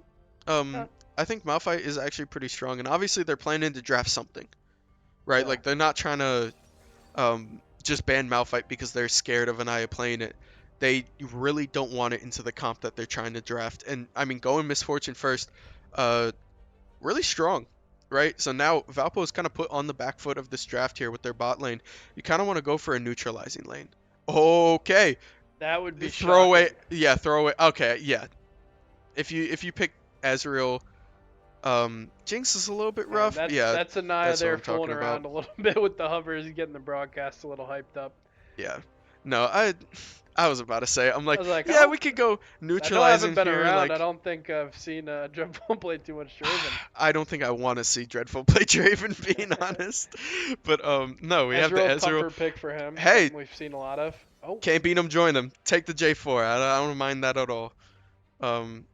Yeah. Um, I think Malphite is actually pretty strong, and obviously they're planning to draft something, right? Yeah. Like they're not trying to just ban Malphite because they're scared of Anaya playing it. They really don't want it into the comp that they're trying to draft. And I mean, going Misfortune first, uh, really strong, right? So now Valpo is kind of put on the back foot of this draft here with their bot lane. You kind of want to go for a neutralizing lane. Okay, That would be throw away. shocking. Yeah, throw away. Okay, yeah. If you pick Ezreal, Jinx is a little bit Man, rough. Yeah, that's Anaya that's what there I'm talking fooling about. around a little bit with the hovers, getting the broadcast a little hyped up. Yeah. No, I was about to say, I'm I like, was like, yeah, oh, we could go I know I haven't neutralizing been here. around. I Like, don't think I've seen Dreadful play too much Draven. I don't think I want to see Dreadful play Draven, being honest. But no, we have the Ezreal Ezreal. comfort pick for him. Hey, Something we've seen a lot of. Oh, can't beat him, join him. Take the J4. I don't mind that at all. Um,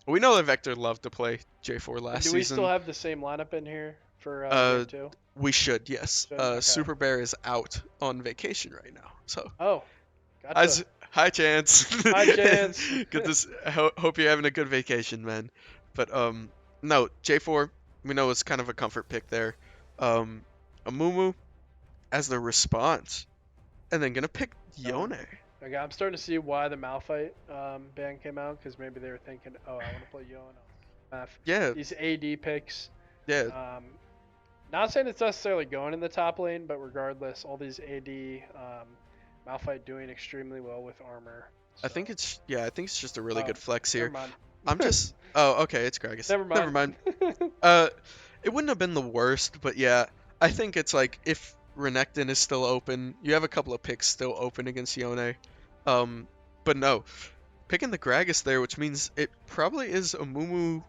we know that Vector loved to play J4 and last do we still season. have the same lineup in here for Uh, game two? we should, yes. Should okay. Super Bear is out on vacation right now, so. Oh, gotcha. How's, hi, Chance. Hi, Chance. Good to hope you're having a good vacation, man. But no, J4 we know is kind of a comfort pick there. Amumu as the response, and then gonna pick Yone. Okay, I'm starting to see why the Malphite ban came out because maybe they were thinking, oh, I want to play Yone. Yeah, These AD picks. yeah. Not saying it's necessarily going in the top lane, but regardless, all these AD Malphite doing extremely well with armor. I So, think it's I think it's just a really good flex never here. mind. I'm just oh okay, it's Gragas. Never Never mind. mind. Uh, it wouldn't have been the worst, but yeah, I think it's like if Renekton is still open, you have a couple of picks still open against Yone. But no, picking the Gragas there, which means it probably is a Mumu.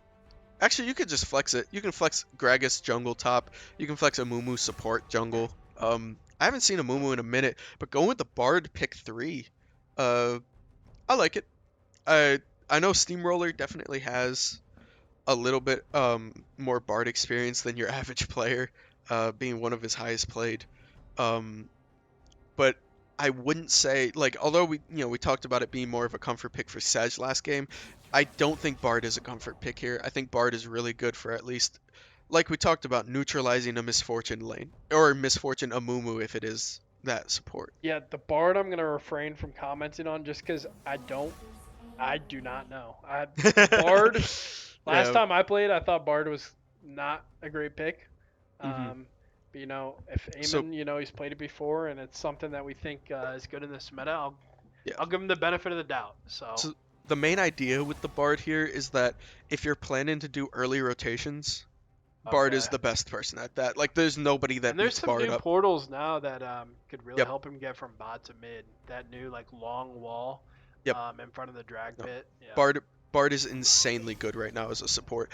Actually, you could just flex it. You can flex Gragas jungle top. You can flex a Mumu support jungle. I haven't seen a Mumu in a minute, but going with the Bard pick 3, uh, I like it. I know Steamroller definitely has a little bit more Bard experience than your average player, being one of his highest played. Um, but I wouldn't say like although we talked about it being more of a comfort pick for Sedge last game, I don't think Bard is a comfort pick here. I think Bard is really good for at least like we talked about neutralizing a Misfortune lane or Misfortune Amumu if it is that support. Yeah, the Bard I'm gonna refrain from commenting on just because I do not know. Bard. Last Yeah. time I played, I thought Bard was not a great pick. hmm But if So Eamon, he's played it before, and it's something that we think is good in this meta, yeah. I'll give him the benefit of the doubt. So the main idea with the Bard here is that if you're planning to do early rotations, Bard Okay. is the best person at that. Like there's nobody that And there's beats some Bard new up. portals now that could really Yep. help him get from bot to mid. That new like long wall Yep. in front of the drag No. pit. Yeah. Bard is insanely good right now as a support.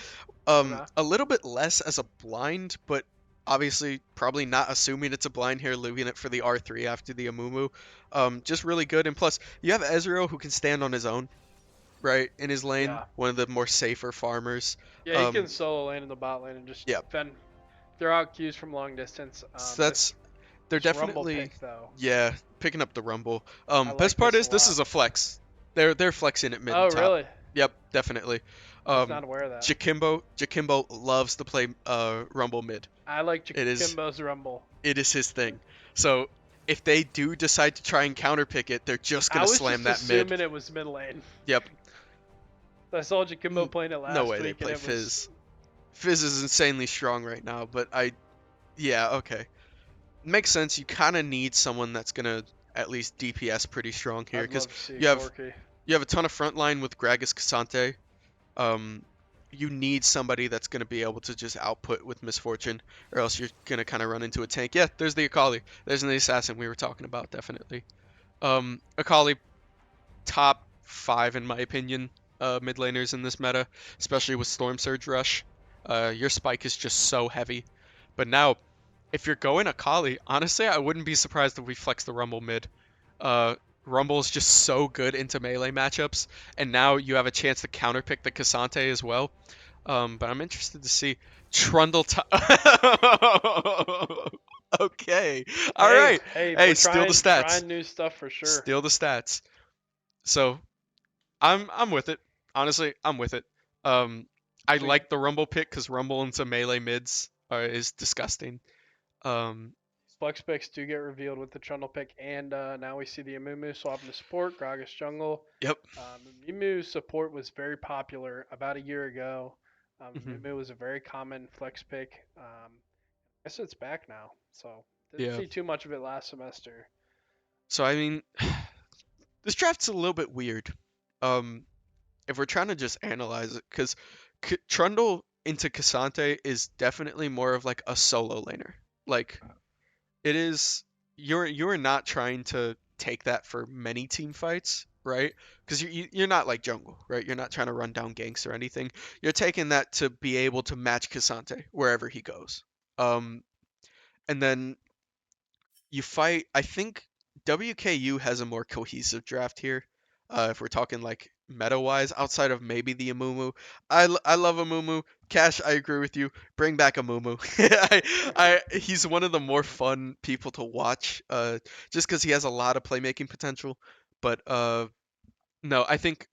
Okay. A little bit less as a blind, but obviously probably not assuming it's a blind here, leaving it for the R3 after the Amumu. Just really good, and plus you have Ezreal who can stand on his own, right, in his lane, Yeah. one of the more safer farmers. Yeah, he can solo lane in the bot lane and just Yeah, throw out cues from long distance. So This they're this rumble definitely, pick though, yeah, picking up the rumble. I Best like part this a is this lot. is a flex. They're flexing at mid Oh and top. really? Yep, definitely. Was not aware of that. Jakimbo loves to play rumble mid. I like It is Kimbo's rumble. it is his thing. So if they do decide to try and counterpick it, they're just I gonna was slam just that mid. assuming it was mid lane. Yep. I saw Jakimbo playing it No last way they week, and play it was Fizz. Fizz is insanely strong right now, but yeah, okay. Makes sense. You kind of need someone that's gonna at least DPS pretty strong here I'd because love to see you have Corky. you have a ton of front line with Gragas Kasante. Um, you need somebody that's gonna be able to just output with Misfortune, or else you're gonna kind of run into a tank. Yeah, there's the Akali. There's the assassin we were talking about, definitely. Akali top 5 in my opinion, mid laners in this meta, especially with Storm Surge Rush. Your spike is just so heavy. But now, if you're going Akali, honestly, I wouldn't be surprised if we flex the Rumble mid. Uh, Rumble is just so good into melee matchups, and now you have a chance to counterpick the Cassante as well. But I'm interested to see Trundle. Okay, all Hey, right. hey, Hey, we're steal the stats. trying new stuff for sure. Steal the stats. So I'm with it. Honestly, I'm with it. Um, I Sweet. like the Rumble pick because Rumble into melee mids is disgusting. Um, Flex picks do get revealed with the Trundle pick, and now we see the Amumu swapping to support, Gragas jungle. yep. Amumu support was very popular about a year ago. Hmm. Amumu was a very common flex pick. I guess it's back now, so didn't Yeah. see too much of it last semester. So I mean, this draft's a little bit weird. Um, if we're trying to just analyze it, because Trundle into Cassante is definitely more of like a solo laner. Like it is, you're not trying to take that for many team fights, right? Because you're not like jungle, right? You're not trying to run down ganks or anything. You're taking that to be able to match Cassante wherever he goes. Um, and then you fight. I think WKU has a more cohesive draft here. If we're talking like meta wise, outside of maybe the Amumu, I love Amumu. Cash, I agree with you. Bring back Amumu. He's one of the more fun people to watch. Just because he has a lot of playmaking potential. But no, I think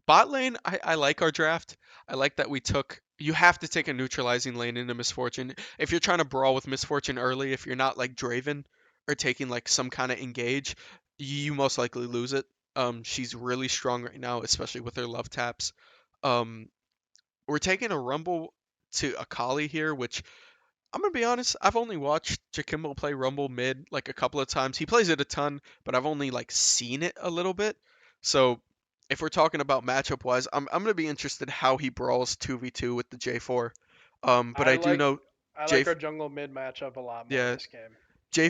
bot lane, I like our draft. I like that we took. You have to take a neutralizing lane into Misfortune. If you're trying to brawl with Misfortune early, if you're not like Draven or taking like some kind of engage, you most likely lose it. She's really strong right now, especially with her love taps. Um, we're taking a Rumble to Akali here, which I'm gonna be honest, I've only watched Jakimbo play Rumble mid like a couple of times. He plays it a ton, but I've only like seen it a little bit. So if we're talking about matchup wise, I'm gonna be interested how he brawls 2v2 with the J4. But I I do like know I J like our jungle mid matchup a lot more yeah this game. So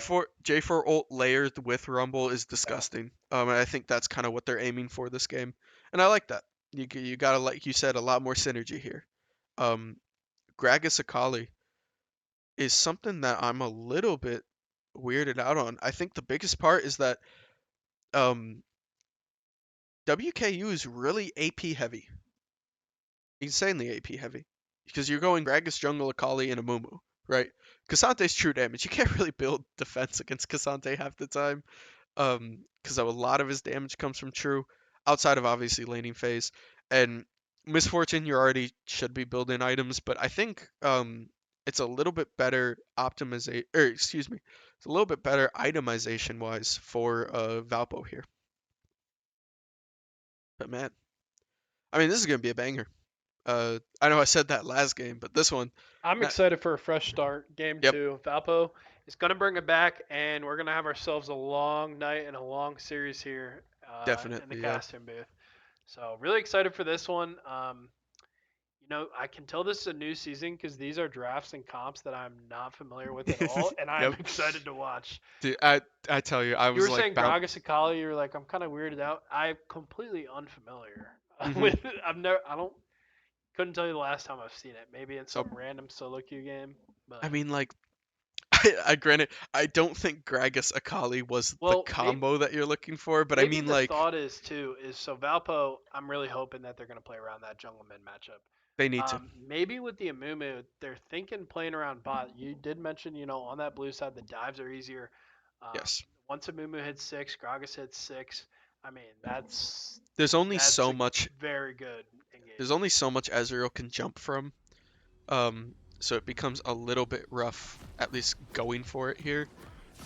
J4 ult layered with Rumble is yeah, disgusting. And I think that's kind of what they're aiming for this game, and I like that. You gotta, like you said, a lot more synergy here. Um, Gragas Akali is something that I'm a little bit weirded out on. I think the biggest part is that um, WKU is really AP heavy, insanely AP heavy, because you're going Gragas, Jungle, Akali, and Amumu, right? Kasante's true damage. You can't really build defense against Kasante half the time, because a lot of his damage comes from true, outside of obviously laning phase. And Misfortune, you already should be building items, but I think it's a little bit better optimization, or excuse me, it's a little bit better itemization wise for Valpo here. But man, I mean, this is gonna be a banger. I know I said that last game, but this one, I'm not, excited for a fresh start. Game yep, 2. Valpo is going to bring it back, and we're going to have ourselves a long night and a long series here in the definitely, yeah. casting booth. So, really excited for this one. I can tell this is a new season because these are drafts and comps that I'm not familiar with at all, and I'm Yep. excited to watch. Dude, I tell you, I You was were like saying bound. Gragas Akali, you're like, I'm kind of weirded out. I'm completely unfamiliar Hmm. with. I don't, couldn't tell you the last time I've seen it. Maybe in Nope. some random solo queue game, I but mean, like, I granted, I don't think Gragas Akali was the well, combo that you're looking for, but I maybe mean, the like, thought is too is so Valpo. I'm really hoping that they're gonna play around that jungle mid matchup. They need to. Maybe with the Amumu, they're thinking playing around bot. You did mention, on that blue side, the dives are easier. Um, Yes. once Amumu hits 6, Gragas hits 6. I mean, There's only that's so a much. very good There's engagement. only so much Ezreal can jump from. So it becomes a little bit rough, at least going for it here.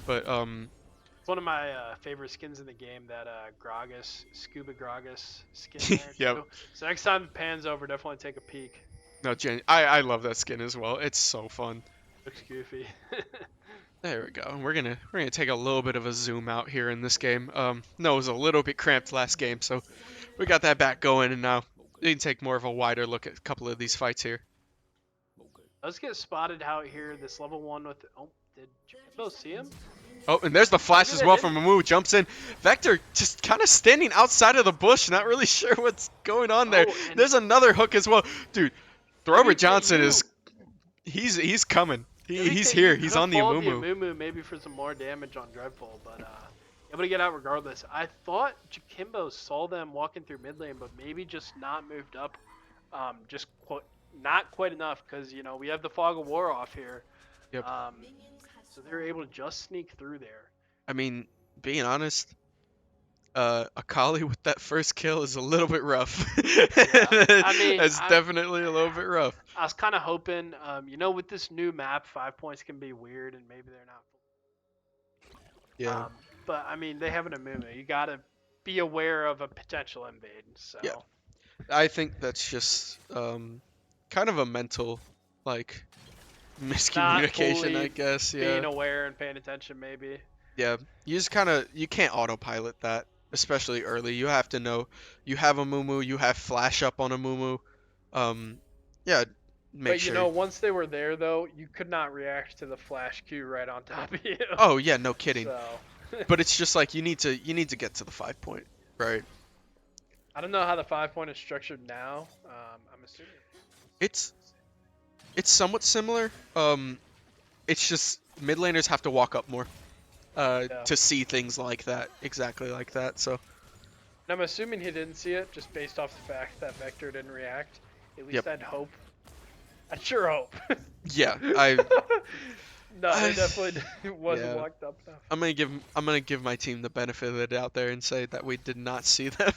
But It's one of my favorite skins in the game, that Gragas, Scuba Gragas skin there, yep. too. So next time it pans over, definitely take a peek. No, I love that skin as well. It's so fun. Looks goofy. There we go. We're gonna take a little bit of a zoom out here in this game. No, it was a little bit cramped last game, so we got that back going, and now we can take more of a wider look at a couple of these fights here. Let's get spotted out here. This level 1 with. Oh, did Jimbo see him? Oh, and there's the flash Maybe as they well didn't. from Amu. Jumps in. Vector just kind of standing outside of the bush, not really sure what's going on there. Oh, and There's another hook as well, dude. Thrower Johnson WKU. is he's coming. He's here. WKU could He's have on the followed the Amumu. Amumu maybe for some more damage on Dreadful, but able to get out regardless. I thought Jakimbo saw them walking through mid lane, but maybe just not moved up, not quite enough, because we have the Fog of War off here. Yep. So they're able to just sneak through there. I mean, being honest, Akali with that first kill is a little bit rough. Yeah, I mean, It's definitely a little bit rough. I was kind of hoping, with this new map, 5 points can be weird, and maybe they're not. Yeah. But I mean, they have an Amumu. You gotta be aware of a potential invade. So Yeah. I think that's just kind of a mental like not miscommunication, fully I guess. being Yeah. aware and paying attention, maybe. Yeah. You just kind of you can't autopilot that, especially early. You have to know you have a Mumu, you have flash up on a Mumu. Um, yeah, make But sure. once they were there, though, you could not react to the flash Q right on top of you. Oh yeah, no kidding. So But it's just like you need to get to the 5 point, right? I don't know how the 5 point is structured now. I'm assuming. It's it's somewhat similar. It's just mid laners have to walk up more Yeah. to see things like that, exactly like that. So And I'm assuming he didn't see it just based off the fact that Vector didn't react. At least Yep. I'd hope. I'd sure hope. yeah, I No, they definitely wasn't yeah. walked up enough. I'm gonna give my team the benefit of the doubt there and say that we did not see them.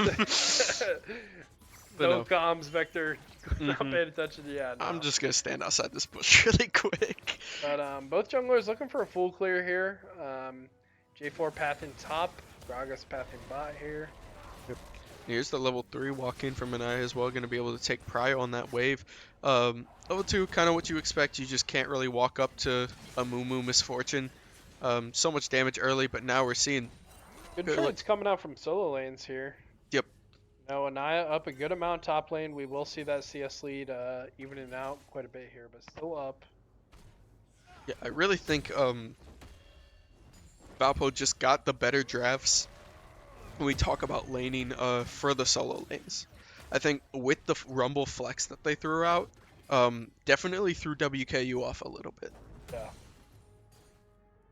But No no. comms, Vector. Not Mhm. paying attention. Yeah, no. I'm just gonna stand outside this bush really quick. But both junglers looking for a full clear here. J4 pathing top, Gragas pathing bot here. Here's the level 3 walk in from an eye as well, going to be able to take prio on that wave. Level 2, kind of what you expect. You just can't really walk up to a Moo Misfortune. So much damage early, but now we're seeing... Good Good trades coming out from solo lanes here. Yep. Anaya up a good amount top lane. We will see that CS lead evening out quite a bit here, but still up. Yeah, I really think Valpo just got the better drafts when we talk about laning for the solo lanes. I think with the Rumble flex that they threw out, definitely threw WKU off a little bit. Yeah.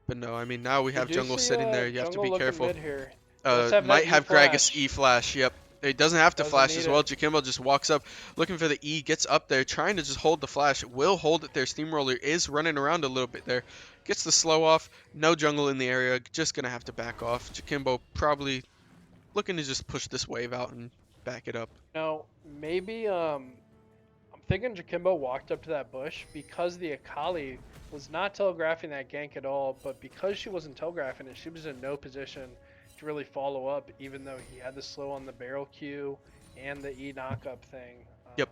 But no, I mean, now we have do jungle see, sitting there. You have to jungle be looking careful. mid here. Let's have Might that have E-flash. Gragas E-flash, yep. It doesn't have to Doesn't flash need as well. it. Jakimbo just walks up looking for the E, gets up there, trying to just hold the flash. Will hold it there. Steamroller is running around a little bit there. Gets the slow off. No jungle in the area. Just going to have to back off. Jakimbo probably looking to just push this wave out and back it up. No, maybe I'm thinking Jakimbo walked up to that bush because the Akali was not telegraphing that gank at all, but because she wasn't telegraphing it, she was in no position to really follow up, even though he had the slow on the barrel Q and the E knockup thing. Yep.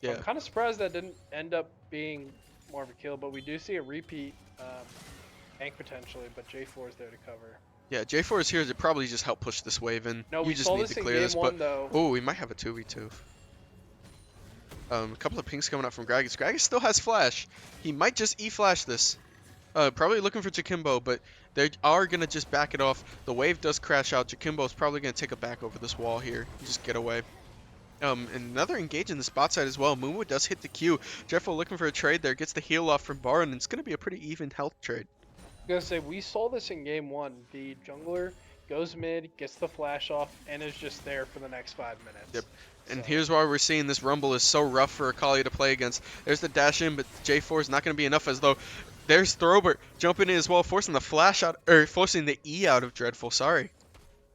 So Yeah. I'm kind of surprised that didn't end up being more of a kill, but we do see a repeat gank potentially, but J4 is there to cover. Yeah, J4 is here to probably just help push this wave in. No, You we just saw need this to in clear game this, one but though. oh, we might have a 2v2. A couple of pings coming up from Gragas. Gragas still has flash. He might just E-flash this. Probably looking for Jakimbo, but they are going to just back it off. The wave does crash out. Jakimbo is probably going to take a back over this wall here. Just get away. And another engage in the spot side as well. Mumu does hit the Q. Jeffo looking for a trade there. Gets the heal off from Baron, and it's going to be a pretty even health trade. I was gonna say, we saw this in game one. The jungler goes mid, gets the flash off, and is just there for the next 5 minutes. Yep. So And here's why we're seeing this Rumble is so rough for Akali to play against. There's the dash in, but J4 is not going to be enough, as though there's Throbert jumping in as well, forcing the flash out, or forcing the E out of Dreadful, sorry.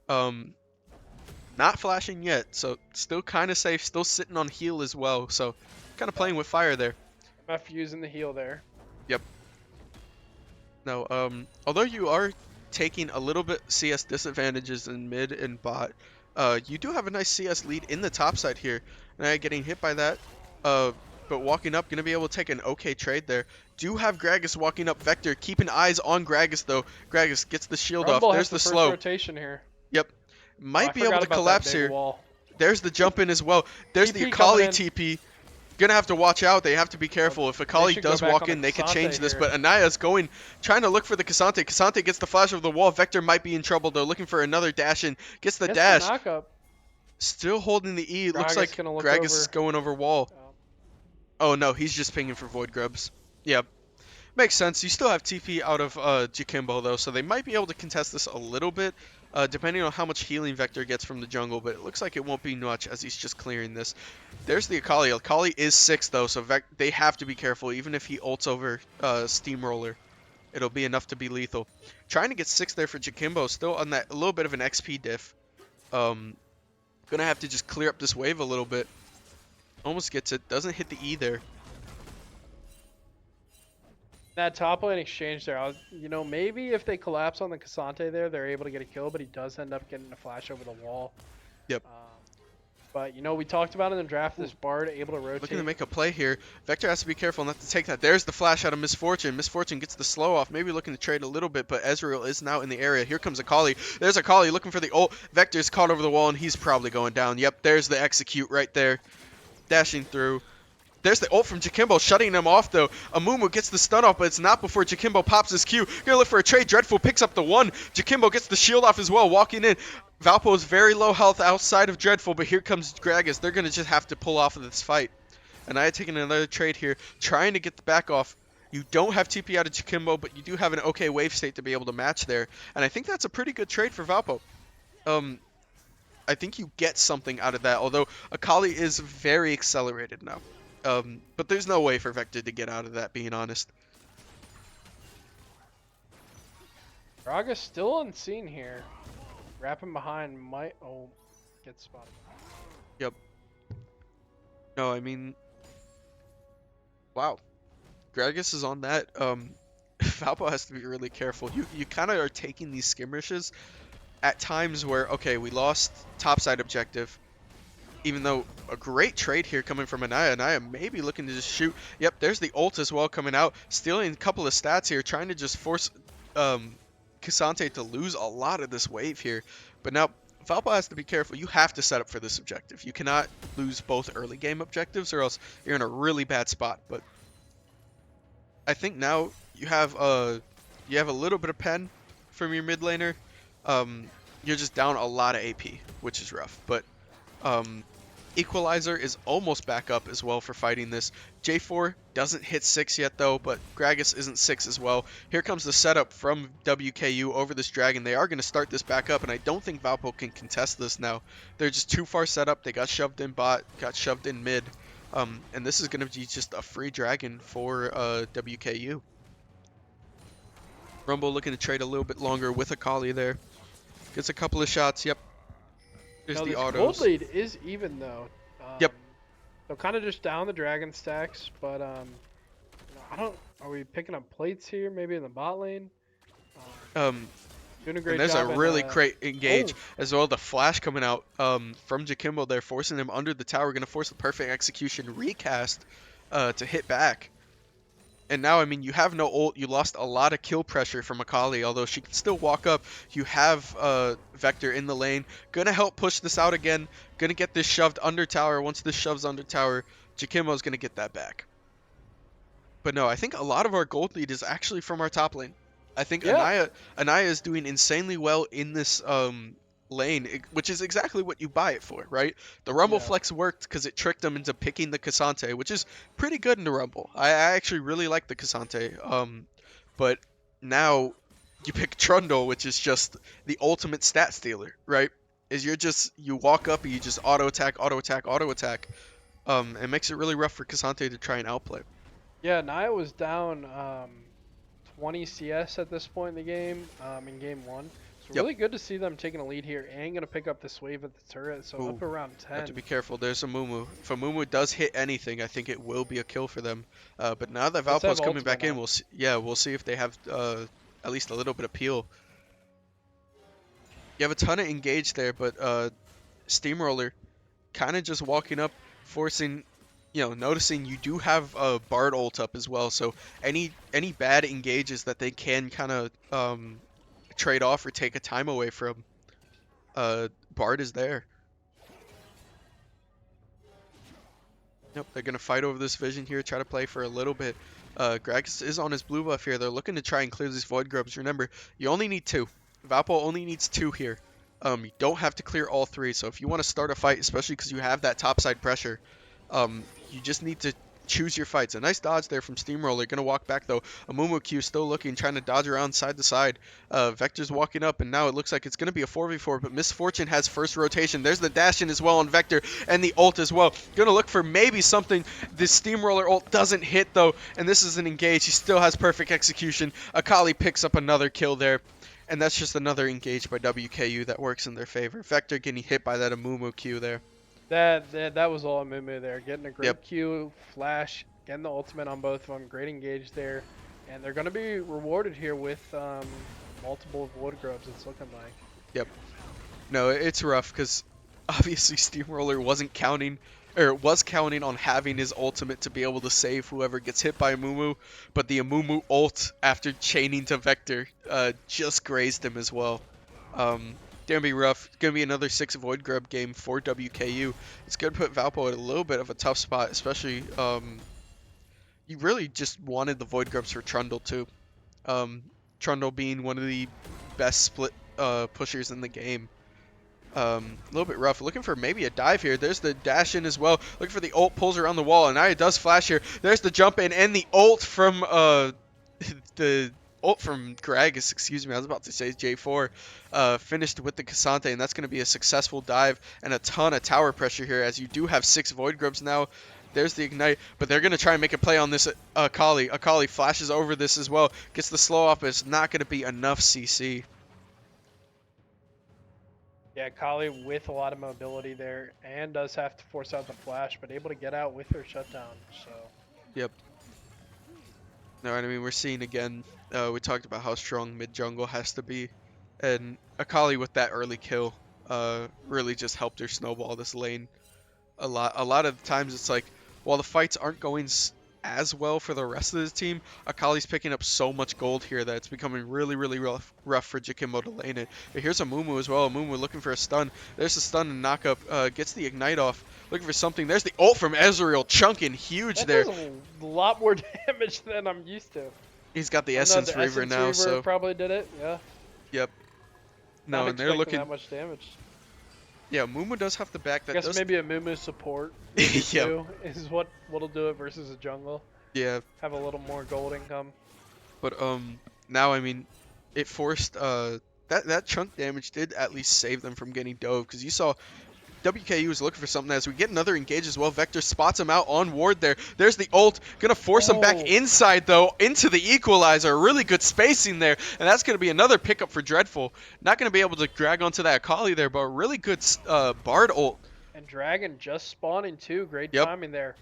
Um, Not flashing yet, so still kind of safe, still sitting on heal as well, so kind of yeah, playing with fire there. MF using the heal there. Yep. No, although you are taking a little bit CS disadvantages in mid and bot, you do have a nice CS lead in the top side here. Now getting hit by that, uh, but walking up, gonna be able to take an okay trade there. Do have Gragas walking up Vector, keeping eyes on Gragas though. Gragas gets the shield off. Rumble There's has the the first slow. rotation here. Yep. Oh, I Might be able forgot to about that collapse big here. wall. There's the jump in as well. There's the TP coming Akali in. TP. Gonna have to watch out. They have to be careful. If They Akali should go does back walk on the in, they could Cassante change this. here. But Anaya's going, trying to look for the Cassante. Cassante gets the flash over the wall. Vector might be in trouble though, looking for another dash in. Gets the Gets dash. the knock-up. Still holding the E. It looks Gragas like gonna look Gragas over. is going over wall. Oh no, he's just pinging for Void Grubs. Yep. Makes sense. You still have TP out of Jakimbo though, so they might be able to contest this a little bit, depending on how much healing Vector gets from the jungle, but it looks like it won't be much as he's just clearing this. There's the Akali. Akali is 6 though, so they have to be careful. Even if he ults over Steamroller, it'll be enough to be lethal. Trying to get 6 there for Jakimbo, still on that a little bit of an XP diff. Gonna have to just clear up this wave a little bit. Almost gets it. Doesn't hit the E there. That top lane exchange there, maybe if they collapse on the Cassante there, they're able to get a kill, but he does end up getting a flash over the wall. Yep. But, we talked about in the draft, this Bard able to rotate. Looking to make a play here. Vector has to be careful not to take that. There's the flash out of Misfortune. Misfortune gets the slow off. Maybe looking to trade a little bit, but Ezreal is now in the area. Here comes Akali. There's Akali looking for the ult. Vector's caught over the wall, and he's probably going down. Yep, there's the execute right there. Dashing through. There's the ult from Jakimbo, shutting him off though. Amumu gets the stun off, but it's not before Jakimbo pops his Q. Gonna look for a trade. Dreadful picks up the 1. Jakimbo gets the shield off as well, walking in. Valpo is very low health outside of Dreadful, but here comes Gragas. They're gonna just have to pull off of this fight. And I had taken another trade here, trying to get the back off. You don't have TP out of Jakimbo, but you do have an okay wave state to be able to match there. And I think that's a pretty good trade for Valpo. I think you get something out of that, although Akali is very accelerated now. But there's no way for Vector to get out of that, being honest. Gragas still unseen here. Wrapping behind might... Oh, get spotted. Yep. No, I mean... Wow. Gragas is on that. Valpo has to be really careful. You kind of are taking these skirmishes at times where, okay, we lost topside objective. Even though a great trade here coming from Anaya. Anaya maybe looking to just shoot. Yep, there's the ult as well coming out. Stealing a couple of stats here. Trying to just force Cassante to lose a lot of this wave here. But now, Valpo has to be careful. You have to set up for this objective. You cannot lose both early game objectives or else you're in a really bad spot. But I think now you have a little bit of pen from your mid laner. You're just down a lot of AP, which is rough. But Equalizer is almost back up as well for fighting this. J4 doesn't hit 6 yet though, but Gragas isn't 6 as well. Here comes the setup from WKU over this dragon. They are going to start this back up, and I don't think Valpo can contest this now. They're just too far set up. They got shoved in bot, got shoved in mid. And this is going to be just a free dragon for WKU. Rumble looking to trade a little bit longer with Akali there. Gets a couple of shots, yep. There's the autos. Gold lead is even though. Yep. So kind of just down the dragon stacks, but I don't. Are we picking up plates here? Maybe in the bot lane. Doing a great And there's job. a really great engage as well. The flash coming out from Jakimbo there, forcing him under the tower. Going to force the perfect execution recast to hit back. And now, I mean, you have no ult. You lost a lot of kill pressure from Akali, although she can still walk up. You have Vector in the lane. Gonna help push this out again. Gonna get this shoved under tower. Once this shoves under tower, Jakimbo's gonna get that back. But no, I think a lot of our gold lead is actually from our top lane. I think Anaya is doing insanely well in this lane, which is exactly what you buy it for, right? The Rumble Flex worked because it tricked them into picking the Cassante, which is pretty good in the Rumble. I actually really like the Cassante. But now you pick Trundle, which is just the ultimate stat stealer, right? is you walk up and you just auto attack, auto attack, auto attack. It makes it really rough for Cassante to try and outplay. Yeah, Naya was down 20 CS at this point in the game, in game one. So Yep. really good to see them taking a lead here and gonna pick up this wave at the turret. So Ooh, up around have to 10. be careful. There's a Mumu. If a Mumu does hit anything, I think it will be a kill for them. But now that Let's have Valpo's coming ultimate back in, up. we'll see. Yeah, we'll see if they have at least a little bit of peel. You have a ton of engage there, but Steamroller kind of just walking up, forcing, noticing you do have a Bard ult up as well. So any bad engages that they can kind of trade off or take a time away from, Bard is there. Yep, they're gonna fight over this vision here, try to play for a little bit. Gragas is on his blue buff here. They're looking to try and clear these void grubs. Remember, you only need two. Valpo only needs two here. You don't have to clear all three. So if you want to start a fight, especially because you have that topside pressure, you just need to choose your fights. A nice dodge there from Steamroller. Gonna walk back though. Amumu Q still looking, trying to dodge around side to side. Vector's walking up, and now it looks like it's gonna be a 4v4. But Misfortune has first rotation. There's the dash in as well on Vector, and the ult as well. Gonna look for maybe something. This Steamroller ult doesn't hit though, and this is an engage. He still has perfect execution. Akali picks up another kill there. And that's just another engage by WKU that works in their favor. Vector getting hit by that Amumu Q there. That was all Mumu there. Getting a Yep. great Q, flash, getting the ultimate on both of them. Great engage there. And they're going to be rewarded here with multiple void grubs, it's looking like. Yep. No, it's rough because obviously Steamroller wasn't counting, or was counting on having his ultimate to be able to save whoever gets hit by Amumu, but the Amumu ult after chaining to Vector just grazed him as well. Gonna be rough. Gonna be another 6 Void Grub game for WKU. It's gonna put Valpo at a little bit of a tough spot, especially you really just wanted the Void Grubs for Trundle too. Trundle being one of the best split pushers in the game. A little bit rough. Looking for maybe a dive here. There's the dash in as well. Looking for the ult, pulls around the wall, and now it does flash here. There's the jump in and the ult from the ult from Gragas, excuse me. I was about to say J4. Finished with the Cassante, and that's going to be a successful dive and a ton of tower pressure here, as you do have 6 Void Grubs now. There's the ignite, but they're going to try and make a play on this Akali. Akali flashes over this as well. Gets the slow off, but it's not going to be enough CC. Yeah, Kali with a lot of mobility there and does have to force out the flash, but able to get out with her shutdown. So. Yep. No, I mean, we're seeing again, we talked about how strong mid jungle has to be, and Akali with that early kill really just helped her snowball this lane a lot. A lot of the times it's like, while the fights aren't going as well for the rest of the team, Akali's picking up so much gold here that it's becoming really, really rough for Jakimbo to lane it. But here's a Mumu as well. Mumu looking for a stun. There's a stun and knock up. Gets the ignite off. Looking for something. There's the ult from Ezreal. Chunking huge That there. does a lot more damage than I'm used to. He's got the I know Essence the Reaver Essence now, Reaver so probably did it, yeah. yep. No, Not and they're expecting looking. that much damage. Yeah, Mumu does have the back. That Guess does. maybe a Mumu support Yeah. too is what'll do it versus a jungle. Yeah, Have a little more gold income. but now I mean, it forced that chunk damage did at least save them from getting dove, because you saw WKU was looking for something. As we get another engage as well, Vector spots him out on ward there. There's the ult. Gonna force him back Oh. inside, though, into the equalizer. Really good spacing there. And that's gonna be another pickup for Dreadful. Not gonna be able to drag onto that Akali there, but a really good Bard ult. And Dragon just spawning too. Great Yep. timing there.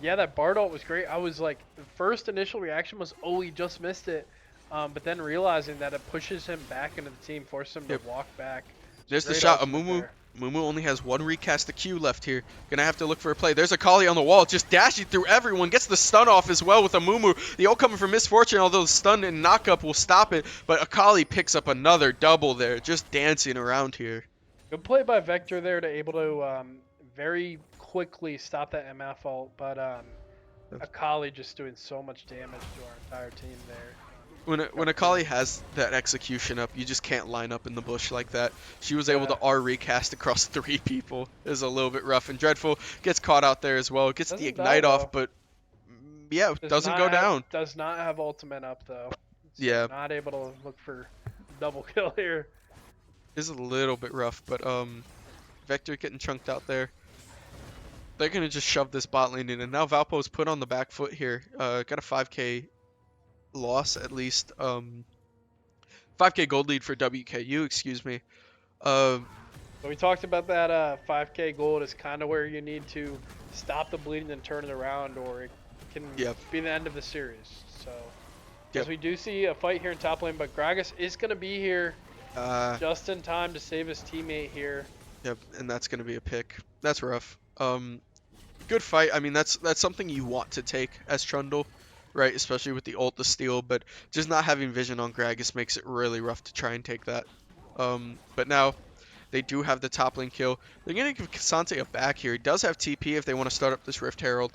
Yeah, that Bard ult was great. I was like, the first initial reaction was, oh, he just missed it. But then realizing that it pushes him back into the team, forces him Yep. to walk back. There's the Great shot. ultimate Amumu. there. Mumu only has one recast the Q left here. Gonna have to look for a play. There's Akali on the wall, just dashing through everyone. Gets the stun off as well with Amumu. The ult coming from Misfortune, although the stun and knockup will stop it. But Akali picks up another double there, just dancing around here. Good play by Vector there to able to very quickly stop that MF ult, but Akali just doing so much damage to our entire team there. When Akali has that execution up, you just can't line up in the bush like that. She was able to R recast across 3 people. It was a little bit rough, and Dreadful gets caught out there as well. Gets the Doesn't ignite die, off, though. but yeah, doesn't go not have- down. Does not have ultimate up though. So Yeah. not able to look for double kill here. is a little bit rough, but Vector getting chunked out there. They're gonna just shove this bot lane in, and now Valpo's put on the back foot here. Got a 5k loss at least. 5k gold lead for WKU, excuse me. Um, So we talked about that 5K gold is kind of where you need to stop the bleeding and turn it around, or it can Yep. be the end of the series. So, as Yep. we do see a fight here in top lane, but Gragas is going to be here Uh, just in time to save his teammate here. yep, and that's gonna be a pick. That's rough. Good fight. I mean, that's something you want to take as Trundle, right? Especially with the ult, the steal, but just not having vision on Gragas makes it really rough to try and take that. But now they do have the top lane kill. They're gonna give Kasante a back here. He does have TP if they want to start up this Rift Herald.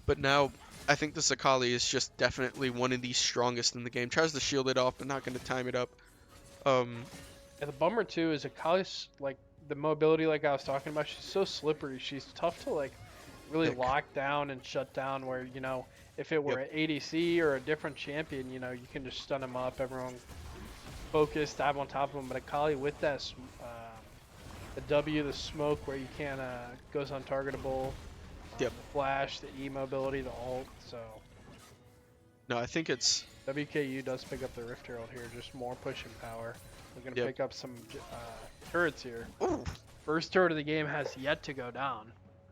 But now I think the Sakali is just definitely one of the strongest in the game. Tries to shield it off, but not gonna time it up. Um, And the bummer too is Akali's like the mobility, like I was talking about. She's so slippery. She's tough to like really pick. lock down and shut down. Where if it were Yep. an ADC or a different champion, you can just stun them up. Everyone focus, dive on top of them. But Akali with that, the W, the smoke, where you can't goes untargetable, Yep. the flash, the E mobility, the ult. So No, I think it's WKU does pick up the Rift Herald here, just more pushing power. We're gonna Yep. pick up some turrets here. Ooh, First turret of the game has yet to go down.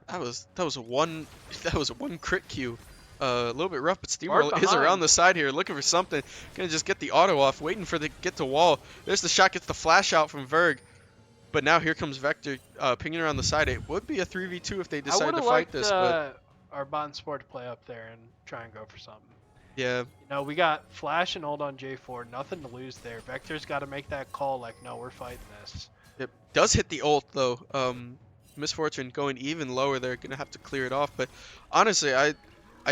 that was a one that was a one crit queue. A little bit rough, but Mark Steamroller is around behind. the side here, looking for something. Gonna just get the auto off, waiting for the get to wall. There's the shot, gets the flash out from Verg. But now here comes Vector pinging around the side. It would be a 3v2 if they I decide would to have fight liked this, but our bot and sport to play up there and try and go for something. yeah, We got flash and ult on J4, nothing to lose there. Vector's got to make that call, like, no, we're fighting this. it does hit the ult though. Misfortune going even lower. They're gonna have to clear it off. But honestly, I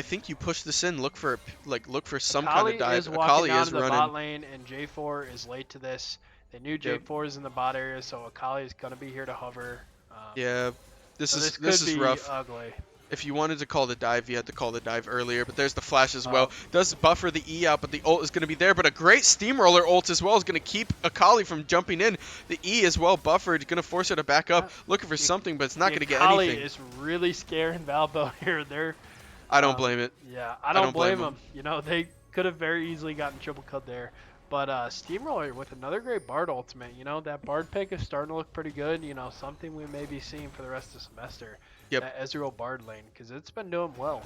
think you push this in, look for some kind of Akali dive. is walking Akali down is to the running. bot lane, and J4 is late to this. They knew Yep. J4 is in the bot area, so Akali is gonna be here to hover. Yeah, So this this could is be rough. ugly. If you wanted to call the dive, you had to call the dive earlier, but there's the flash as well. Oh. Does buffer the E out, but the ult is going to be there. But a great Steamroller ult as well is going to keep Akali from jumping in. The E as well buffered, going to force her to back up, looking for something, but it's not going to get Akali anything. is really scaring Valpo here. I don't blame it. Yeah, I don't blame blame them. They could have very easily gotten triple cut there. But Steamroller with another great Bard ultimate. That Bard pick is starting to look pretty good. Something we may be seeing for the rest of the semester. Yep. That Ezreal Bard lane, because it's been doing well.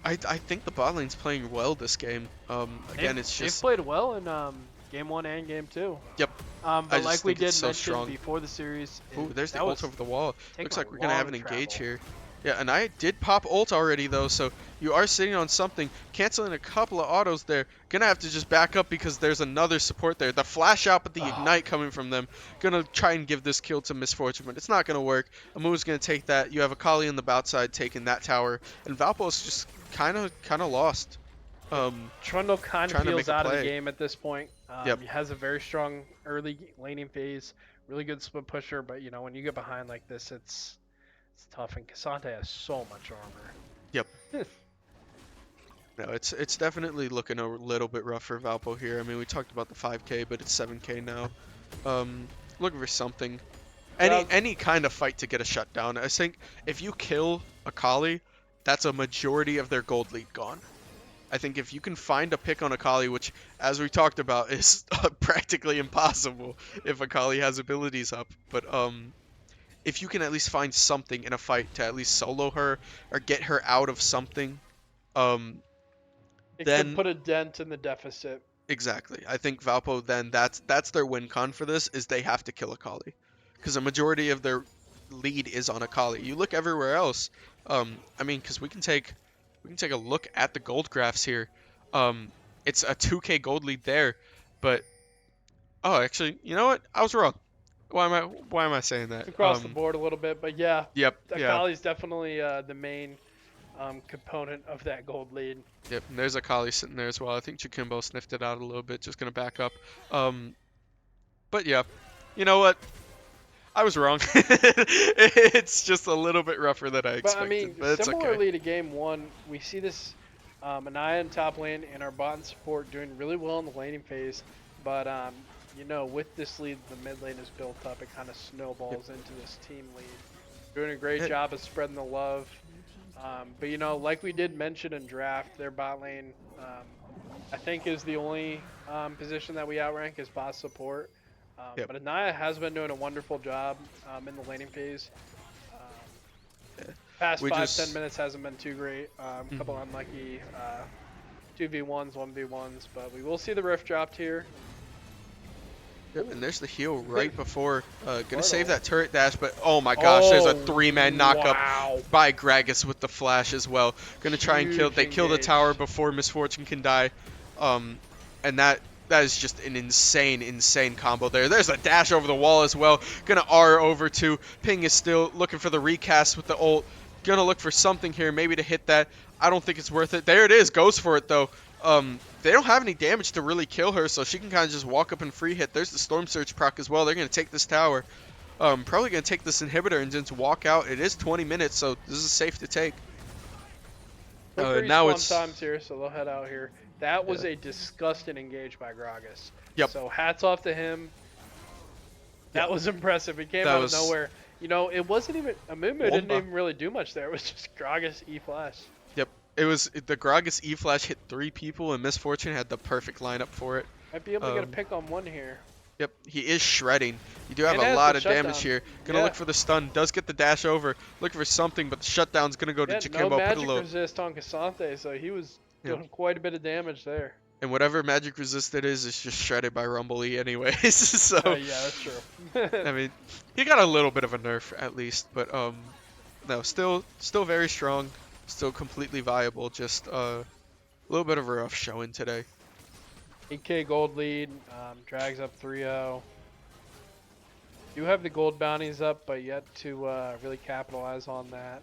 I think the bot lane's playing well this game. Again, it's They've just played well in game 1 and game 2. Yep. But just like we think it's did so mention strong. before the series, Ooh, there's the that ult was over the wall. taking Looks a like we're gonna have an long engage travel. here. Yeah, and I did pop ult already though, so you are sitting on something. Canceling a couple of autos there. Gonna have to just back up because there's another support there. The flash out, but the ignite coming from them. Gonna try and give this kill to Misfortune, but it's not gonna work. Amu's gonna take that. You have Akali on the bout side taking that tower, and Valpo's just kind of lost. Trundle kind of trying to feels make a out of the play. game at this point. Yep. He has a very strong early laning phase, really good split pusher, but when you get behind like this, it's tough. And Kasante has so much armor. Yep. No, it's definitely looking a little bit rough for Valpo here. I mean, we talked about the 5K, but it's 7K now. Looking for something. Any kind of fight to get a shutdown. I think if you kill Akali, that's a majority of their gold lead gone. I think if you can find a pick on Akali, which, as we talked about, is practically impossible if Akali has abilities up. But if you can at least find something in a fight to at least solo her or get her out of something, It then could put a dent in the deficit. exactly. I think Valpo then that's their win con for this is they have to kill Akali, because a majority of their lead is on Akali. You look everywhere else. I mean, because we can take a look at the gold graphs here. It's a 2K gold lead there, but oh, actually, you know what? I was wrong. Why am I saying that? Across the board a little bit, but yeah, Yep. Yeah. Akali's definitely the main component of that gold lead. Yep. And there's Akali sitting there as well. I think Chikimbo sniffed it out a little bit. Just gonna back up. But yeah, you know what? I was wrong. It's just a little bit rougher than I expected. But I mean, but it's similarly okay. to game 1, we see this Anaya in top lane and our bot and support doing really well in the laning phase. But you know, with this lead, the mid lane is built up. It kind of snowballs into this team lead. Doing a great job of spreading the love. But you know, like we did mention in draft, their bot lane, I think, is the only position that we outrank as bot support. Yep. But Anaya has been doing a wonderful job in the laning phase. Um, Yeah. Past We 5-10 just minutes hasn't been too great. Couple unlucky 2v1s, 1v1s, but we will see the rift dropped here. Yep, and there's the heal right before. Gonna save Portal. that turret dash, but oh my gosh, there's a Oh, three-man knockup wow. by Gragas with the flash as well. Gonna try and kill. Huge They kill the tower engage. before Misfortune can die. And that is just an insane combo there. There's a dash over the wall as well. Gonna R over to Ping is still looking for the recast with the ult. Gonna look for something here, maybe to hit that. I don't think it's worth it. There it is. Goes for it though. They don't have any damage to really kill her, so she can kind of just walk up and free hit. There's the Storm Surge proc as well. They're going to take this tower. Probably going to take this inhibitor and just walk out. It is 20 minutes, so this is safe to take. Quick Now respawn it's... times here, so they'll head out here. That was Yeah. a disgusting engage by Gragas. Yep. So hats off to him. That Yep. was impressive. It came That out was- of nowhere. You know, it wasn't even... Amumu didn't Womba. even really do much there. It was just Gragas E-Flash. Yep. It was the Gragas E-Flash hit 3 people, and Misfortune had the perfect lineup for it. Might be able to get a pick on one here. Yep, he is shredding. You do have And a has lot the of damage shutdown. here. Gonna Yeah. look for the stun. Does get the dash over. Looking for something, but the shutdown's gonna go to Yeah, Jakimbo. no Put a magic low. resist on Cassante, so he was Yep. doing quite a bit of damage there. And whatever magic resist it is just shredded by Rumble E anyways. So Yeah, that's true. I mean, he got a little bit of a nerf at least, but no, still very strong, still completely viable. Just a little bit of a rough showing today. 8k gold lead, drags up 3-0. Do have the gold bounties up, but yet to really capitalize on that.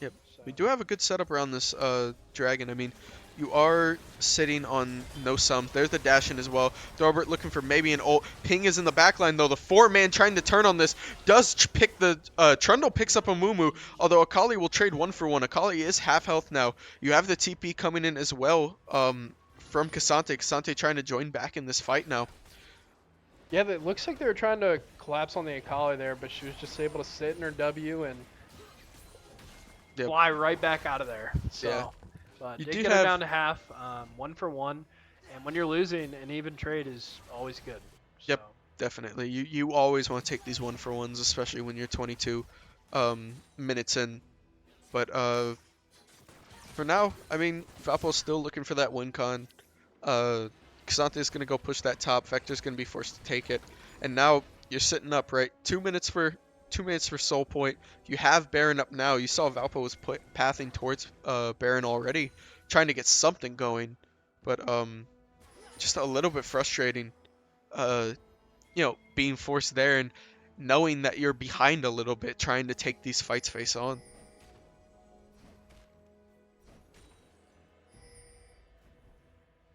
Yep. So, We do have a good setup around this dragon. I mean, you are sitting on no sums. There's the dash in as well. Thorobert looking for maybe an ult. Ping is in the backline though. The 4-man trying to turn on this does pick the Trundle picks up a Mumu. Although Akali will trade 1 for 1. Akali is half health now. You have the TP coming in as well from Cassante. Cassante trying to join back in this fight now. yeah, it looks like they were trying to collapse on the Akali there, but she was just able to sit in her W and Yep. fly right back out of there. So, Yeah. but You did do get her have- down to half, 1 for 1, and when you're losing, an even trade is always good. Yep. So, Definitely. You always want to take these 1 for 1s, especially when you're 22 minutes in. But for now, I mean, Valpo's still looking for that win con. Cassante is going to go push that top. Vector's going to be forced to take it. And now you're sitting up, right? 2 minutes for Soul Point. You have Baron up now. You saw Valpo was pathing towards Baron already, trying to get something going. But just a little bit frustrating. You know, being forced there and knowing that you're behind a little bit, trying to take these fights face on.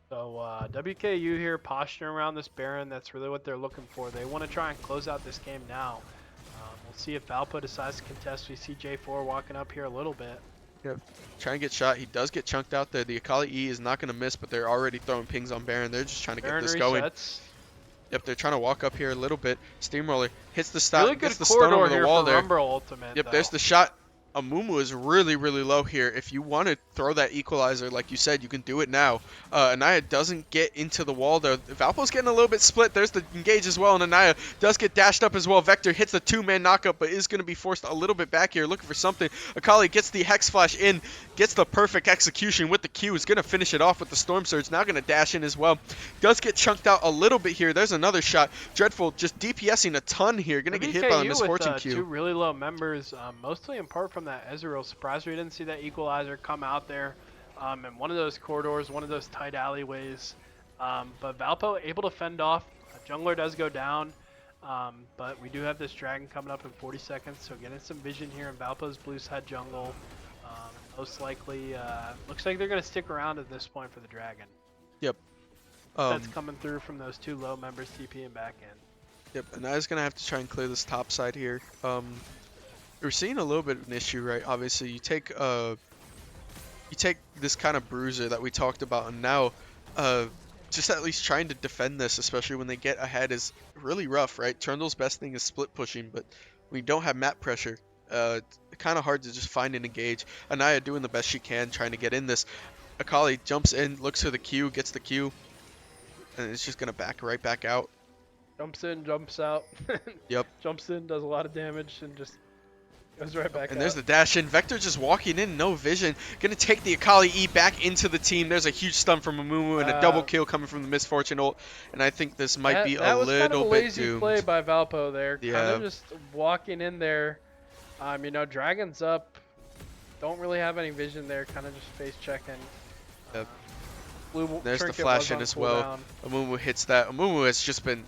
So WKU here posturing around this Baron. That's really what they're looking for. They want to try and close out this game now. We'll see if Valpo decides to contest. We see J4 walking up here a little bit. Yep. Trying to get shot. He does get chunked out there. The Akali E is not going to miss, but they're already throwing pings on Baron. They're just trying to Baron get this going. resets. Yep, they're trying to walk up here a little bit. Steamroller hits the stop, Really good gets the stun corridor over the here wall for there. Rumble ultimate. Yep, though. there's the shot. Amumu is really low here. If you want to throw that equalizer, like you said, you can do it now. Anaya doesn't get into the wall though. Valpo's getting a little bit split. There's the engage as well, and Anaya does get dashed up as well. Vector hits the 2-man knockup, but is going to be forced a little bit back here, looking for something. Akali gets the Hex Flash in, gets the perfect execution with the Q. Is going to finish it off with the Storm Surge. Now going to dash in as well. Does get chunked out a little bit here. There's another shot. Dreadful just DPSing a ton here. Going to get hit by the Misfortune with, Q. 2 really low members, mostly in part from that Ezreal. Surprised we didn't see that equalizer come out there in one of those corridors, one of those tight alleyways. But Valpo able to fend off. Jungler does go down, but we do have this dragon coming up in 40 seconds, so getting some vision here in Valpo's blue side jungle. Most likely, looks like they're going to stick around at this point for the dragon. Yep. That's coming through from those 2 low members TPing back in. Yep, and I was going to have to try and clear this top side here. We're seeing a little bit of an issue, right? Obviously, you take this kind of bruiser that we talked about, and now just at least trying to defend this, especially when they get ahead, is really rough, right? Trundle's best thing is split pushing, but when you don't have map pressure, it's kind of hard to just find and engage. Anaya doing the best she can, trying to get in this. Akali jumps in, looks for the Q, gets the Q, and it's just gonna back right back out. Jumps in, jumps out. Yep. Jumps in, does a lot of damage, and just goes right back And there's out. the dash in. Vector just walking in, no vision. Gonna take the Akali E back into the team. There's a huge stun from Amumu and a double Uh, kill coming from the Misfortune ult. And I think this might be a that was kind of a little bit lazy play doomed. by Valpo there. Kind of Yeah. just walking in there. Dragons up. Don't really have any vision there. Kind of just face checking. Yep. Blue There's the trinket was flash in on as well. cooldown. Amumu hits that. Amumu has just been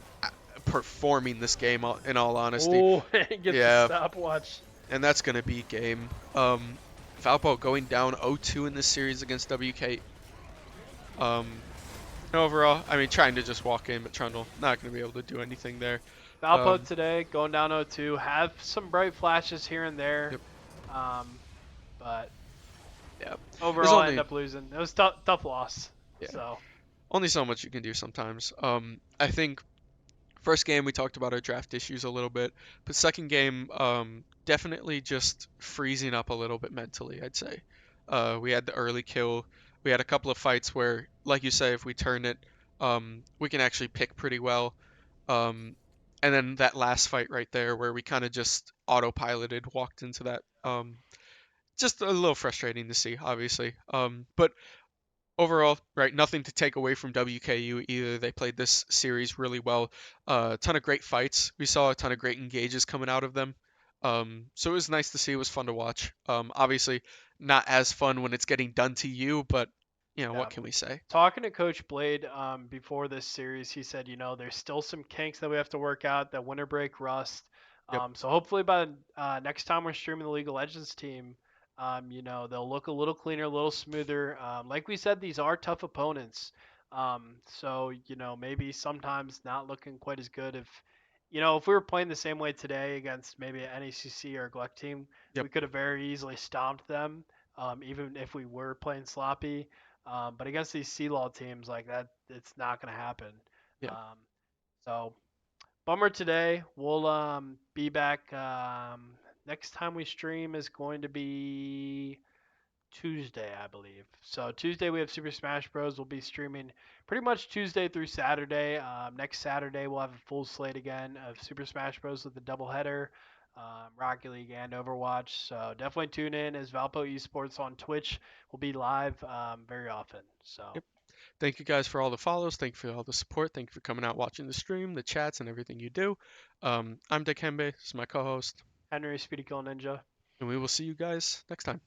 performing this game, in all honesty. Oh, he gets the Yeah, stopwatch. and that's going to be game. Valpo going down 0-2 in this series against WK. Um, Overall, I mean, trying to just walk in, but Trundle not going to be able to do anything there. Valpo Um, today going down 0-2. Have some bright flashes here and there, yep, but yeah. There's overall end only up losing. It was tough loss. yeah, So only so much you can do sometimes. I think first game we talked about our draft issues a little bit, but second game, definitely just freezing up a little bit mentally, I'd say. We had the early kill. We had a couple of fights where, like you say, if we turn it, we can actually pick pretty well. Um, and then that last fight right there where we kind of just autopiloted, walked into that. Just a little frustrating to see, obviously. But overall, right, nothing to take away from WKU either. They played this series really well. A ton of great fights. We saw a ton of great engages coming out of them. So it was nice to see. It was fun to watch. Obviously, not as fun when it's getting done to you, but yeah. what can we say? Talking to Coach Blade before this series, he said, there's still some kinks that we have to work out, that winter break rust. Yep, So hopefully by next time we're streaming the League of Legends team, they'll look a little cleaner, a little smoother. Like we said, these are tough opponents. So maybe sometimes not looking quite as good. If we were playing the same way today against maybe an NECC or a Gluck team, yep, we could have very easily stomped them, even if we were playing sloppy. But against these CLOL teams like that, it's not going to happen. yeah. Um, so bummer today. We'll be back. Next time we stream is going to be Tuesday, I believe. So Tuesday we have Super Smash Bros. We'll be streaming pretty much Tuesday through Saturday. Next Saturday we'll have a full slate again of Super Smash Bros. With a doubleheader, Rocket League and Overwatch. So definitely tune in as Valpo Esports on Twitch. Will be live very often. So Yep. Thank you guys for all the follows. Thank you for all the support. Thank you for coming out, watching the stream, the chats, and everything you do. I'm Dikembe. This is my co-host, Henry Speedy Kill Ninja. and we will see you guys next time.